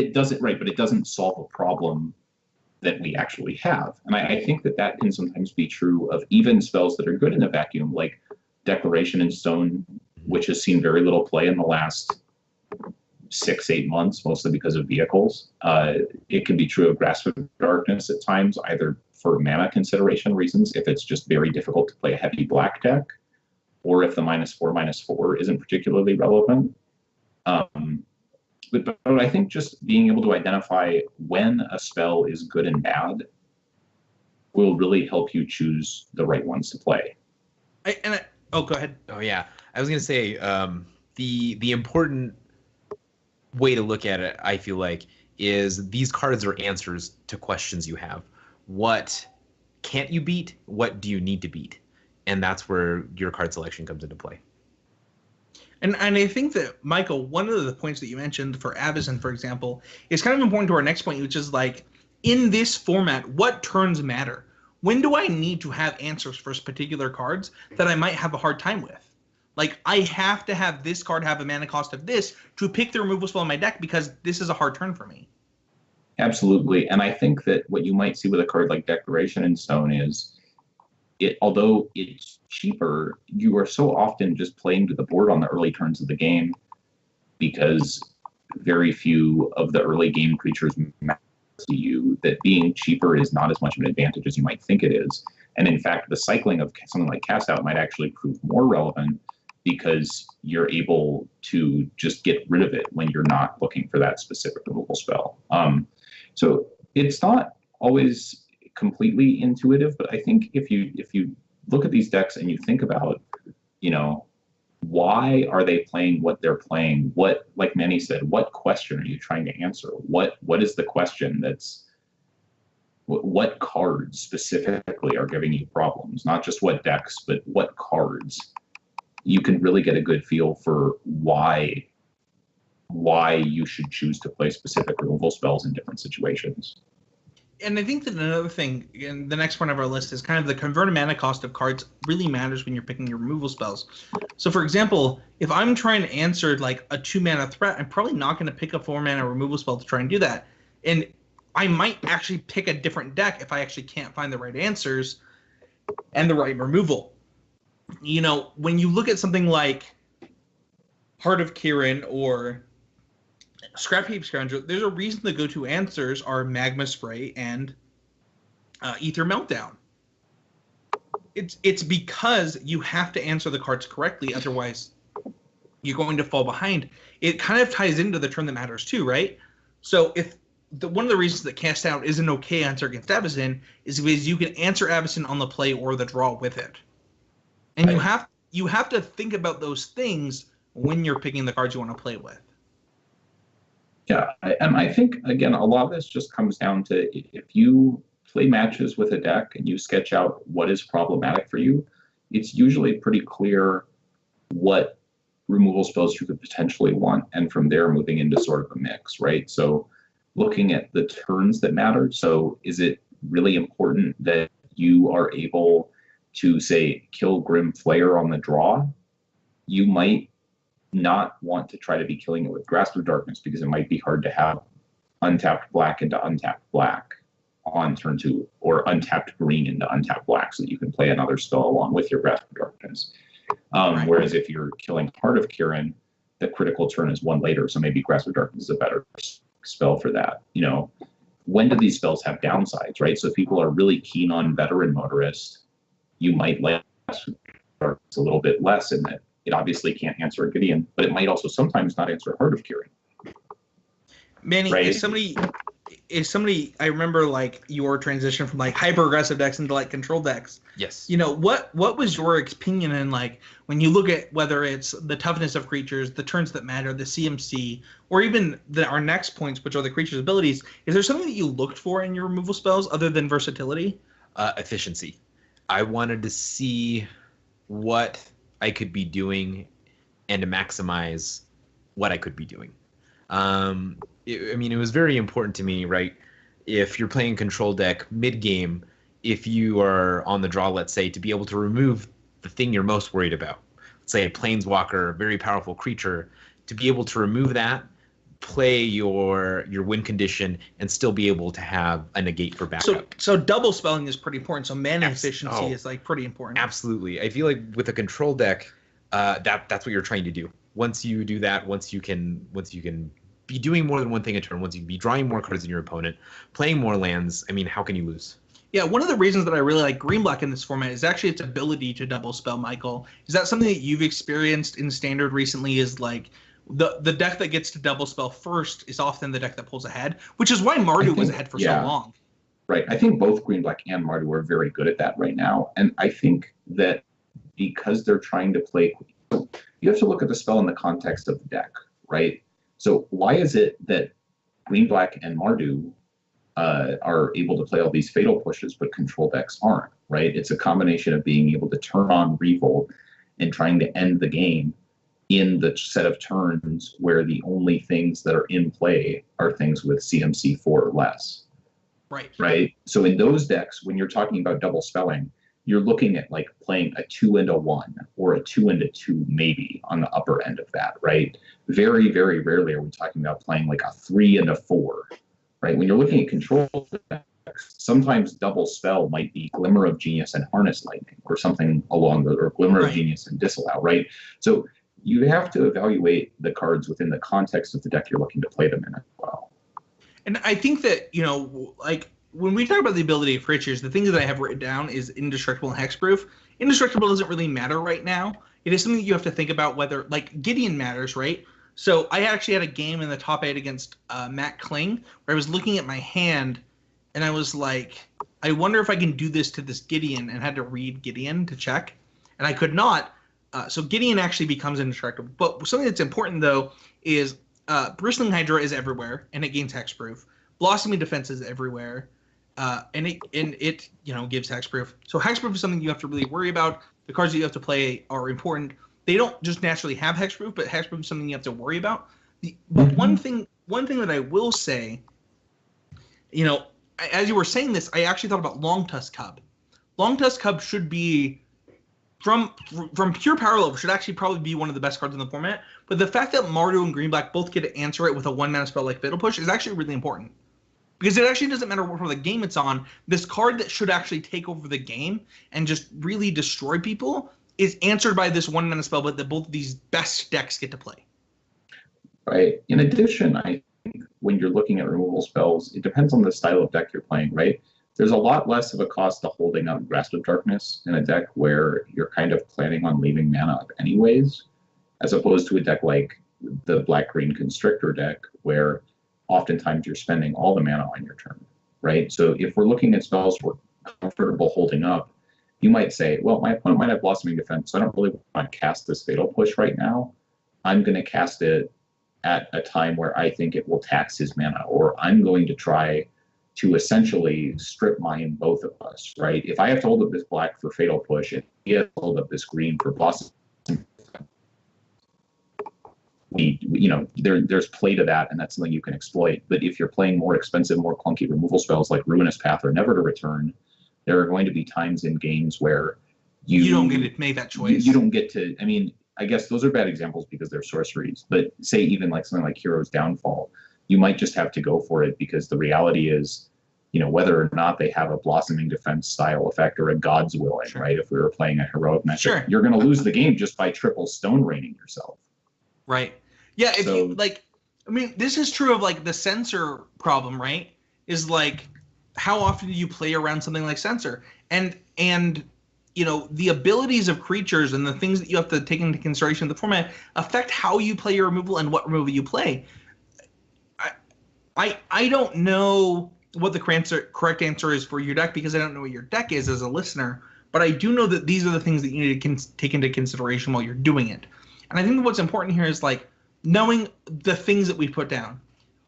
it doesn't solve a problem that we actually have. And I think that can sometimes be true of even spells that are good in a vacuum, like Declaration in Stone, which has seen very little play in the last 6-8 months, mostly because of vehicles. It can be true of Grasp of Darkness at times, either for mana consideration reasons, if it's just very difficult to play a heavy black deck, or if the -4/-4 isn't particularly relevant. But I think just being able to identify when a spell is good and bad will really help you choose the right ones to play. Go ahead. Oh yeah, I was gonna say the important way to look at it, I feel like, is these cards are answers to questions you have. What can't you beat? What do you need to beat? And that's where your card selection comes into play. And I think that, Michael, one of the points that you mentioned for Avacyn, for example, is kind of important to our next point, which is like, in this format, what turns matter? When do I need to have answers for particular cards that I might have a hard time with? Like, I have to have this card have a mana cost of this to pick the removal spell in my deck because this is a hard turn for me. Absolutely. And I think that what you might see with a card like Declaration in Stone is, although it's cheaper, you are so often just playing to the board on the early turns of the game because very few of the early game creatures matter to you, that being cheaper is not as much of an advantage as you might think it is. And in fact, the cycling of something like Cast Out might actually prove more relevant because you're able to just get rid of it when you're not looking for that specific removal spell. So it's not always completely intuitive, but I think if you look at these decks and you think about, why are they playing what they're playing? What, like Manny said, what question are you trying to answer? What is the question what cards specifically are giving you problems? Not just what decks, but what cards? You can really get a good feel for why you should choose to play specific removal spells in different situations. And I think that another thing, and the next one of our list, is kind of the converted mana cost of cards really matters when you're picking your removal spells. So, for example, if I'm trying to answer like a 2-mana threat, I'm probably not going to pick a 4-mana removal spell to try and do that. And I might actually pick a different deck if I actually can't find the right answers and the right removal. When you look at something like Heart of Kirin or Scrap Heap Scoundrel, there's a reason the go-to answers are Magma Spray and Ether Meltdown. It's because you have to answer the cards correctly, otherwise you're going to fall behind. It kind of ties into the turn that matters too, right? So if one of the reasons that Cast Out is an okay answer against Avacyn is because you can answer Avacyn on the play or the draw with it, and you have to think about those things when you're picking the cards you want to play with. Yeah, and I think, again, a lot of this just comes down to if you play matches with a deck and you sketch out what is problematic for you, it's usually pretty clear what removal spells you could potentially want, and from there moving into sort of a mix, right? So looking at the turns that matter. So is it really important that you are able to, say, kill Grim Flayer on the draw? You might not want to try to be killing it with Grasp of Darkness because it might be hard to have untapped black into untapped black on turn 2, or untapped green into untapped black, so that you can play another spell along with your Grasp of Darkness. Whereas if you're killing Heart of Kiran, the critical turn is one later, so maybe Grasp of Darkness is a better spell for that. You know, when do these spells have downsides, right? So if people are really keen on Veteran Motorist, you might like Grasp of Darkness a little bit less in that it obviously can't answer a Gideon, but it might also sometimes not answer Heart of Kiran. Manny, right? If somebody, I remember like your transition from like hyper aggressive decks into like control decks. Yes. You know, what was your opinion in like when you look at whether it's the toughness of creatures, the turns that matter, the CMC, or even our next points, which are the creature's abilities? Is there something that you looked for in your removal spells other than versatility? Efficiency. I wanted to see what I could be doing and to maximize what I could be doing. It was very important to me, right? If you're playing control deck mid-game, if you are on the draw, let's say, to be able to remove the thing you're most worried about, let's say a Planeswalker, a very powerful creature, to be able to remove that, play your win condition, and still be able to have a negate for backup. So double spelling is pretty important. So mana efficiency is like pretty important. Absolutely. I feel like with a control deck, that's what you're trying to do. Once you do that, once you can be doing more than one thing a turn, once you can be drawing more cards than your opponent, playing more lands, I mean, how can you lose? Yeah, one of the reasons that I really like Green-Black in this format is actually its ability to double spell, Michael. Is that something that you've experienced in Standard recently, is like the deck that gets to double spell first is often the deck that pulls ahead, which is why Mardu was ahead for so long. Right. I think both Green-Black and Mardu are very good at that right now. And I think that because they're trying to play, you have to look at the spell in the context of the deck, right? So why is it that Green-Black and Mardu are able to play all these fatal pushes, but control decks aren't, right? It's a combination of being able to turn on Revolt and trying to end the game in the set of turns where the only things that are in play are things with CMC 4 or less. Right. So in those decks, when you're talking about double spelling, you're looking at like playing a 2 and a 1 or a 2 and a 2 maybe on the upper end of that, right? Very, very rarely are we talking about playing like a 3 and a 4, right? When you're looking at control decks, sometimes double spell might be Glimmer of Genius and Harness Lightning or something along the, or Glimmer of Genius and Disallow, right? So you have to evaluate the cards within the context of the deck you're looking to play them in as well. And I think that, you know, like when we talk about the ability of creatures, the things that I have written down is Indestructible and Hexproof. Indestructible doesn't really matter right now. It is something that you have to think about whether, like, Gideon matters, right? So I actually had a game in the top 8 against Matt Kling where I was looking at my hand and I was like, I wonder if I can do this to this Gideon, and had to read Gideon to check. And I could not. So Gideon actually becomes indestructible. But something that's important, though, is Bristling Hydra is everywhere, and it gains Hexproof. Blossoming Defense is everywhere, and it you know, gives Hexproof. So Hexproof is something you have to really worry about. The cards that you have to play are important. They don't just naturally have Hexproof, but Hexproof is something you have to worry about. But one thing that I will say, you know, as you were saying this, I actually thought about Longtusk Cub. Longtusk Cub should be, from pure power level, should actually probably be one of the best cards in the format. But the fact that Mardu and Green-Black both get to answer it with a 1-mana spell like Fatal Push is actually really important. Because it actually doesn't matter what part of the game it's on. This card that should actually take over the game and just really destroy people is answered by this 1-mana spell, but that both of these best decks get to play. Right. In addition, I think when you're looking at removal spells, it depends on the style of deck you're playing, right? There's a lot less of a cost to holding up Grasp of Darkness in a deck where you're kind of planning on leaving mana up anyways, as opposed to a deck like the Black-Green Constrictor deck, where oftentimes you're spending all the mana on your turn, right? So if we're looking at spells we're comfortable holding up, you might say, well, my opponent might have Blossoming Defense, so I don't really want to cast this Fatal Push right now. I'm going to cast it at a time where I think it will tax his mana, or I'm going to try to essentially strip mine both of us, right? If I have to hold up this black for Fatal Push, and he has to hold up this green for Blossoming, there's play to that, and that's something you can exploit. But if you're playing more expensive, more clunky removal spells like Ruinous Path or Never to Return, there are going to be times in games where you don't get to make that choice. You don't get to. I mean, I guess those are bad examples because they're sorceries. But say even like something like Hero's Downfall, you might just have to go for it because the reality is, whether or not they have a Blossoming Defense style effect or a God's Willing, Sure. right? If we were playing a heroic matchup, Sure. you're going to lose the game just by triple stone raining yourself. Right. Yeah. If So- you like, I mean, this is true of like the censor problem, right? Is like, how often do you play around something like censor? And the abilities of creatures and the things that you have to take into consideration in the format affect how you play your removal and what removal you play. I don't know what the correct answer is for your deck because I don't know what your deck is as a listener, but I do know that these are the things that you need to take into consideration while you're doing it. And I think what's important here is like knowing the things that we put down.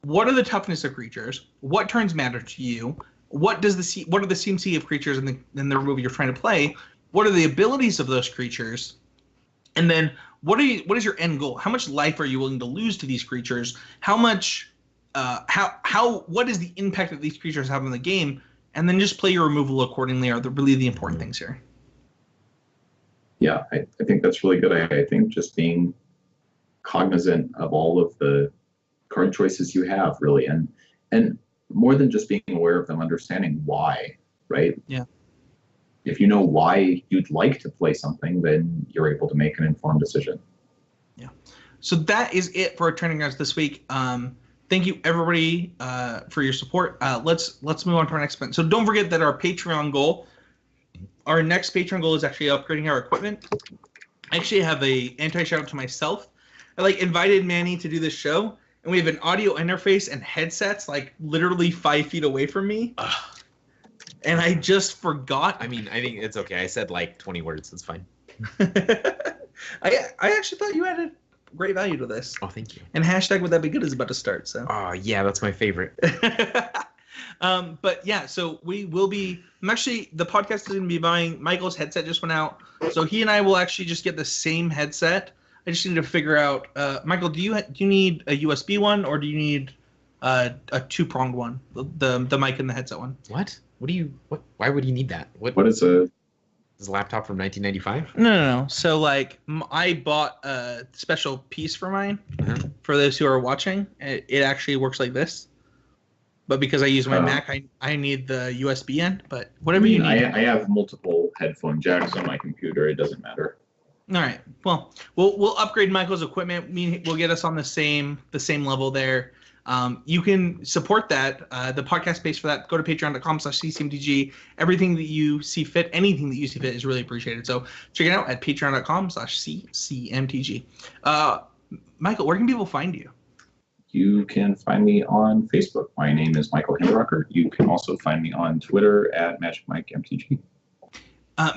What are the toughness of creatures? What turns matter to you? What are the CMC of creatures in the removal you're trying to play? What are the abilities of those creatures? And then what is your end goal? How much life are you willing to lose to these creatures? How much what is the impact that these creatures have in the game? And then just play your removal accordingly are really the important things here. Yeah, I think that's really good. I think just being cognizant of all of the card choices you have, really, and more than just being aware of them, understanding why, right? Yeah. If you know why you'd like to play something, then you're able to make an informed decision. Yeah. So that is it for Training Grounds this week. Thank you everybody for your support. Let's move on to our next event. So don't forget that our next Patreon goal is actually upgrading our equipment. I actually have a anti-shout out to myself. I invited Manny to do this show, and we have an audio interface and headsets literally 5 feet away from me. And I just forgot. I mean, I think it's okay. I said 20 words. It's fine. I actually thought you added great value to this. Oh, thank you. And hashtag would that be good is about to start. So. Oh, yeah, that's my favorite. But yeah, so we will be. The podcast is going to be buying. Michael's headset just went out, so he and I will actually just get the same headset. I just need to figure out. Michael, do you need a USB one or do you need a 2-pronged one? The mic and the headset one. What? What? Why would you need that? What is a Is a laptop from 1995? No. So I bought a special piece for mine. Uh-huh. For those who are watching, it actually works like this. But because I use my Mac, I need the USB end. But whatever you need. I have multiple headphone jacks on my computer. It doesn't matter. All right. Well, we'll upgrade Michael's equipment. We'll get us on the same level there. You can support that. The podcast pays for that. Go to patreon.com/ccmtg. Everything that you see fit, anything that you see fit is really appreciated. So check it out at patreon.com/ccmtg. Michael, where can people find you? You can find me on Facebook. My name is Michael Hindrocker. You can also find me on Twitter at MagicMikeMTG.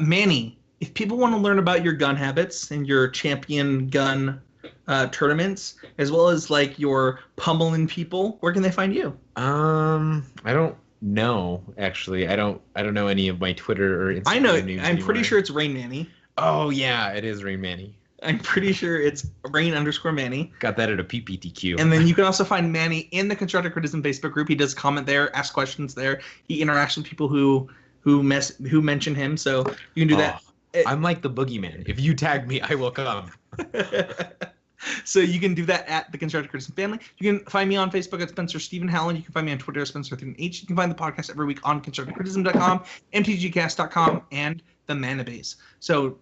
Manny, if people want to learn about your gun habits and your champion gun tournaments, as well as your pummeling people, where can they find you? I don't know, actually. I don't know any of my Twitter or Instagram I know. names I'm pretty anymore. sure it's Rain Manny. Oh yeah, it is Rain Manny. I'm pretty sure it's Rain_Manny. Got that at a PPTQ. And then you can also find Manny in the Constructive Criticism Facebook group. He does comment there, ask questions there. He interacts with people who mention him. So you can do that. I'm like the boogeyman. If you tag me, I will come. So you can do that at the Constructive Criticism family. You can find me on Facebook at Spencer Stephen Howland. You can find me on Twitter at Spencer13H. You can find the podcast every week on ConstructiveCriticism.com, MTGcast.com, and the Manabase. So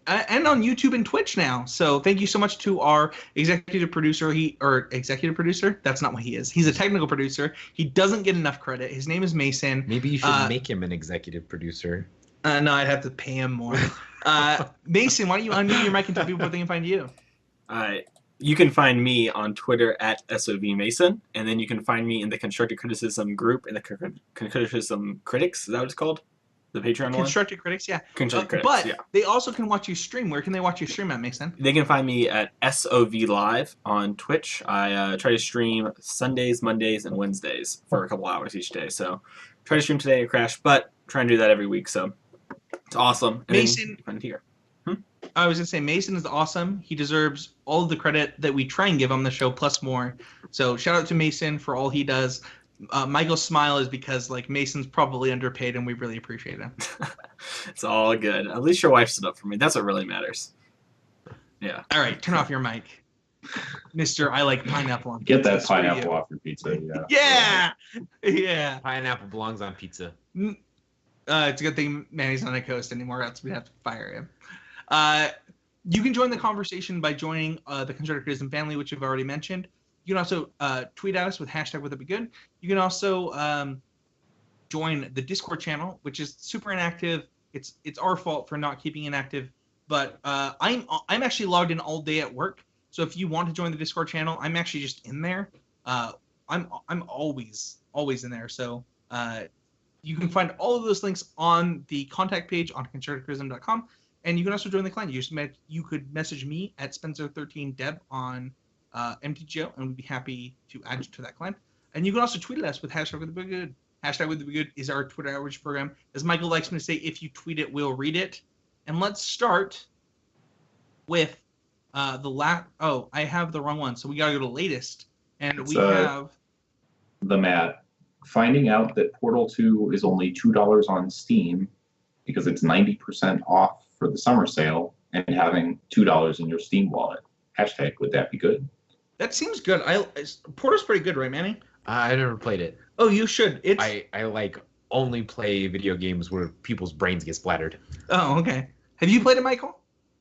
and on YouTube and Twitch now. So thank you so much to our executive producer. Executive producer? That's not what he is. He's a technical producer. He doesn't get enough credit. His name is Mason. Maybe you should make him an executive producer. No, I'd have to pay him more. Mason, why don't you unmute your mic and tell people where they can find you? You can find me on Twitter at SOVMason, and then you can find me in the Constructive Criticism group in the Criticism Critics. Is that what it's called? The Patreon one? Constructive Critics, yeah. Constructive Critics, But yeah. they also can watch you stream. Where can they watch you stream at, Mason? They can find me at SOV Live on Twitch. I try to stream Sundays, Mondays, and Wednesdays for a couple hours each day. So try to stream today, it crashed, but try and do that every week. So it's awesome. And Mason, find it here. I was gonna say Mason is awesome. He deserves all of the credit that we try and give on the show, plus more. So shout out to Mason for all he does. Michael's smile is because like Mason's probably underpaid, and we really appreciate him. It's all good. At least your wife stood up for me. That's what really matters. Yeah. All right, turn off your mic, Mister. I like pineapple on Get pizza. that Screw you. pineapple off your pizza. Yeah. Yeah. Pineapple belongs on pizza. It's a good thing Manny's not on a coast anymore, else we'd have to fire him. You can join the conversation by joining the Constructive Criticism family, which you've already mentioned. You can also tweet at us with hashtag Would It Be Good. You can also join the Discord channel, which is super inactive. It's our fault for not keeping inactive, but I'm actually logged in all day at work. So if you want to join the Discord channel, I'm actually just in there. I'm always in there. So you can find all of those links on the contact page on constructivecriticism.com. And you can also join the clan. You could message me at Spencer13Deb on MTGO, and we'd be happy to add you to that clan. And you can also tweet at us with hashtag Would It Be Good. Hashtag Would It Be Good is our Twitter outreach program. As Michael likes me to say, if you tweet it, we'll read it. And let's start with the last. Oh, I have the wrong one, so we gotta go to latest. And we have the Matt finding out that Portal 2 is only $2 on Steam because it's 90% off for the summer sale, and having $2 in your Steam wallet. Hashtag Would That Be Good? That seems good. Portal's pretty good, right, Manny? I never played it. Oh, you should. It's. I like only play video games where people's brains get splattered. Oh, okay. Have you played it, Michael?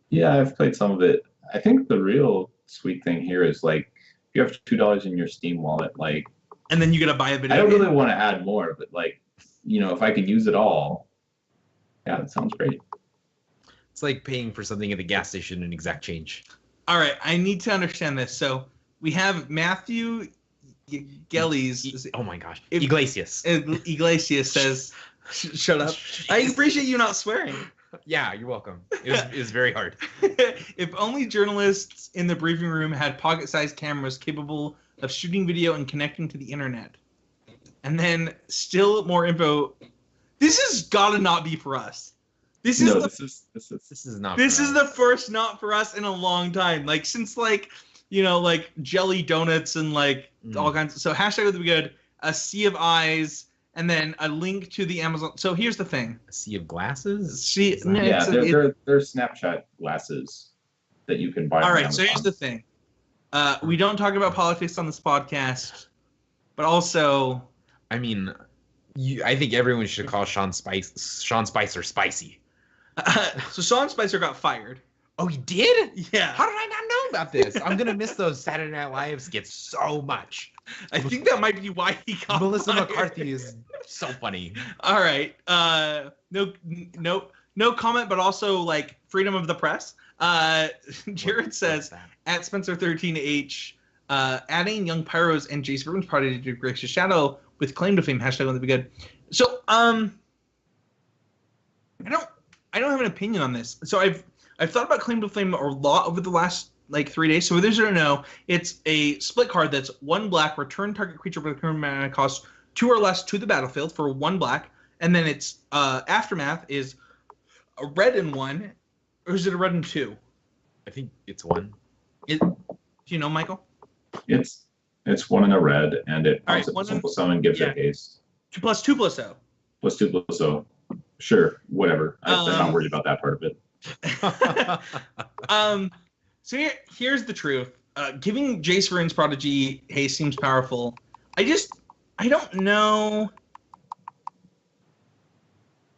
Yeah, I've played some of it. I think the real sweet thing here is like if you have $2 in your Steam wallet, like, and then you gotta buy a video I don't game. really want to add more, but like, if I could use it all, yeah, that sounds great. It's like paying for something at the gas station in exact change. All right, I need to understand this. So we have Matthew Gellies. Oh my gosh. Iglesias. Iglesias says, shut up. I appreciate you not swearing. Yeah, you're welcome. It was very hard. If only journalists in the briefing room had pocket-sized cameras capable of shooting video and connecting to the internet. And then still more info. This has got to not be for us. This is not. This is the first not for us in a long time. Like since like jelly donuts and like all kinds. So hashtag Would It Be Good. A sea of eyes, and then a link to the Amazon. So here's the thing. A sea of glasses. They're Snapchat glasses that you can buy. All right. So here's the thing. We don't talk about politics on this podcast, but also, I mean, I think everyone should call Sean Spicer spicy. So Sean Spicer got fired. Oh, he did? Yeah. How did I not know about this? I'm gonna miss those Saturday Night Live skits so much. I think that might be why he got Melissa fired. McCarthy is so funny. All right. No comment, but also like freedom of the press. Jared says at Spencer13H, adding Young Pyros and Jace Ruben's Prodigy to Gracious Shadow with claim to fame. Hashtag Would It Be Good. So I don't have an opinion on this. So I've thought about claim to fame a lot over the last like 3 days. So for those who don't know, it's a split card that's 1 black, return target creature with a current mana cost 2 or less to the battlefield for 1 black, and then its aftermath is a red and 1, or is it a red and 2? I think it's 1. Do you know, Michael? It's 1 and a red, and it All right, also simple summon gives it haste. 2 plus 2 plus 0. Plus 2 plus 0. Sure, whatever. I'm not worried about that part of it. So here's the truth. Giving Jace Ruben's Prodigy haste seems powerful. I don't know.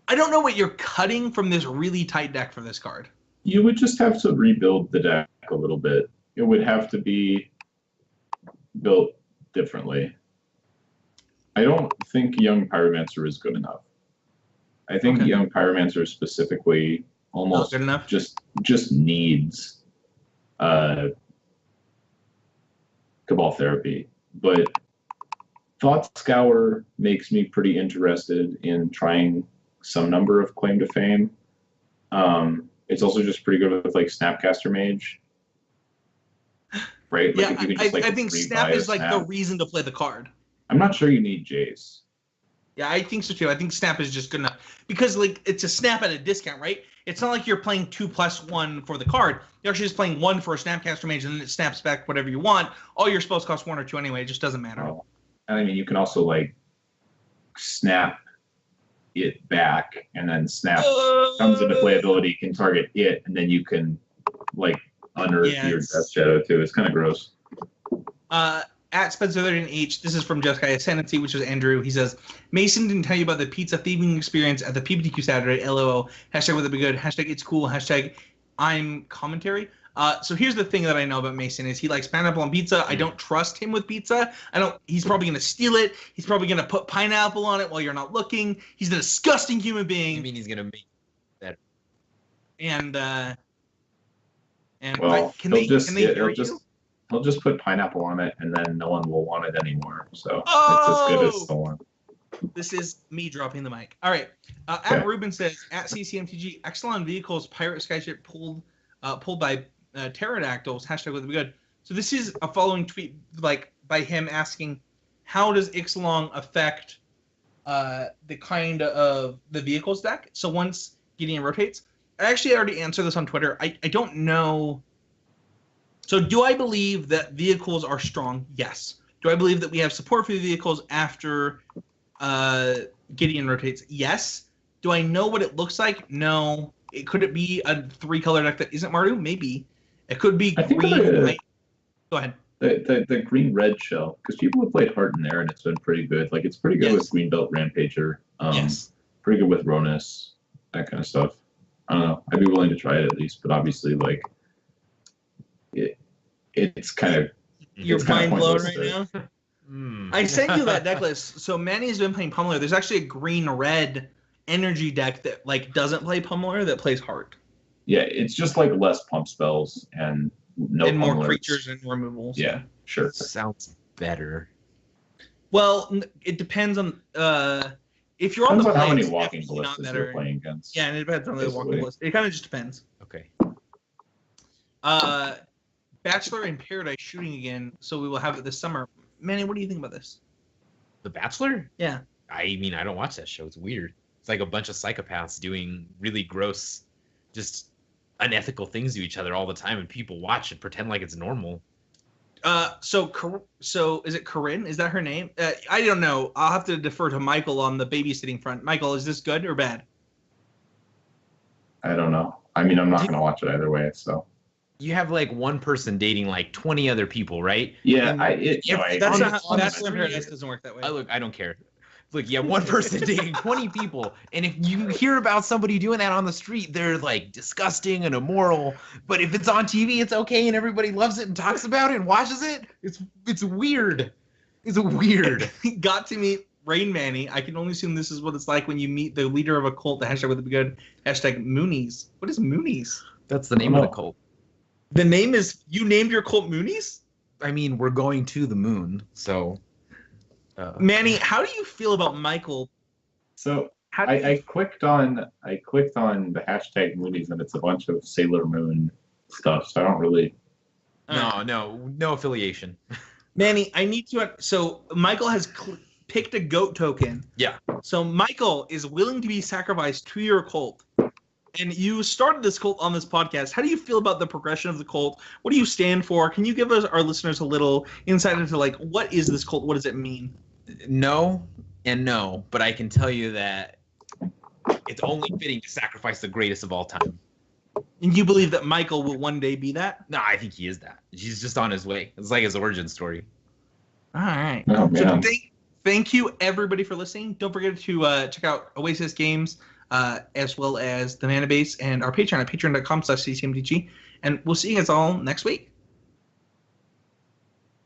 I don't know what you're cutting from this really tight deck for this card. You would just have to rebuild the deck a little bit. It would have to be built differently. I don't think Young Pyromancer is good enough. I think Young Pyromancer specifically almost good enough. just needs Cabal Therapy, but Thought Scour makes me pretty interested in trying some number of Claim to Fame. It's also just pretty good with like Snapcaster Mage. Right? Like Yeah, if you can just, like, I think rebuy Snap a is like the Snap. reason to play the card. I'm not sure you need Jace. Yeah, I think so too. I think Snap is just good enough because like it's a Snap at a discount, right? It's not like you're playing 2+1 for the card. You're actually just playing 1 for a Snapcaster Mage, and then it snaps back whatever you want. All your spells cost 1 or 2 anyway. It just doesn't matter. Oh. And I mean, you can also like snap it back, and then Snap comes into playability, can target it, and then you can like unearth Yeah, your it's- Death Shadow too. It's kind of gross. At Spencer13H, this is from Just Guy Ascendancy, which is Andrew. He says, Mason didn't tell you about the pizza thieving experience at the PPTQ Saturday, LOL. Hashtag would it be good? Hashtag it's cool. Hashtag I'm commentary. So here's the thing that I know about Mason is he likes pineapple on pizza. I don't trust him with pizza. He's probably going to steal it. He's probably going to put pineapple on it while you're not looking. He's a disgusting human being. You mean he's gonna make that? And Well, can they hear he'll you? just he'll just put pineapple on it, and then no one will want it anymore. So it's as good as stolen. This is me dropping the mic. All right. Okay. At Ruben says, at CCMTG, Exelon vehicles, pirate skyship pulled by pterodactyls. Hashtag would be good. So this is a following tweet, like by him asking, how does Ixalan affect the kind of the vehicles deck? So once Gideon rotates, I actually already answered this on Twitter. I don't know. So do I believe that vehicles are strong? Yes. Do I believe that we have support for the vehicles after Gideon rotates? Yes. Do I know what it looks like? No. Could it be a 3-color deck that isn't Mardu? Maybe. It could be I think green. White. Go ahead. The green red shell, because people have played Heart in there, and it's been pretty good. Like it's pretty good Yes. with Greenbelt Rampager. Yes. Pretty good with Ronus, that kind of stuff. I don't know. I'd be willing to try it at least, but obviously, like it's kind of You're it's kinda mind blown pointless right to- now. Hmm. I sent you that deck list. So Manny's been playing Pummeler. There's actually a green-red energy deck that like doesn't play Pummeler that plays Heart. Yeah, it's just like less pump spells and no and more pummelers. creatures and removals. Yeah, sure. Sounds better. Well, it depends on if you're on Depends the on how play, many it's walking definitely not ballistas you're better. playing against. Yeah, and it depends on the walking Basically. list. It kind of just depends. Okay. Bachelor in Paradise shooting again, so we will have it this summer. Manny, what do you think about this? The Bachelor? Yeah. I mean, I don't watch that show. It's weird. It's like a bunch of psychopaths doing really gross, just unethical things to each other all the time, and people watch and pretend like it's normal. So is it Corinne? Is that her name? I don't know. I'll have to defer to Michael on the babysitting front. Michael, is this good or bad? I don't know. I mean, I'm not going to watch it either way. So You have like one person dating like 20 other people, right? yeah, And That's on not the- how on the Bachelor in street- Paradise doesn't work that way. Look, I don't care. Look, you have one person dating 20 people, and if you hear about somebody doing that on the street, they're like disgusting and immoral. But if it's on TV, it's okay, and everybody loves it and talks about it and watches it. It's weird. It's weird. Got to meet Rain Manny. I can only assume this is what it's like when you meet the leader of a cult. The hashtag would be good. Hashtag Moonies. What is Moonies? That's the name of the cult. The name is, you named your cult Moonies? I mean, we're going to the moon, so. Manny, how do you feel about Michael? so How do you, I clicked on the hashtag Moonies, and it's a bunch of Sailor Moon stuff. So I don't really. No affiliation. Manny, I need to. So Michael has picked a goat token. Yeah. So Michael is willing to be sacrificed to your cult. And you started this cult on this podcast. How do you feel about the progression of the cult? What do you stand for? Can you give us our listeners a little insight into like what is this cult? What does it mean? No and no, but I can tell you that it's only fitting to sacrifice the greatest of all time. And you believe that Michael will one day be that? No, I think he is that. He's just on his way. It's like his origin story. All right. Oh So man. thank you everybody for listening. Don't forget to check out Oasis Games as well as the Mana Base and our Patreon at patreon.com/ccmdg. And we'll see you guys all next week.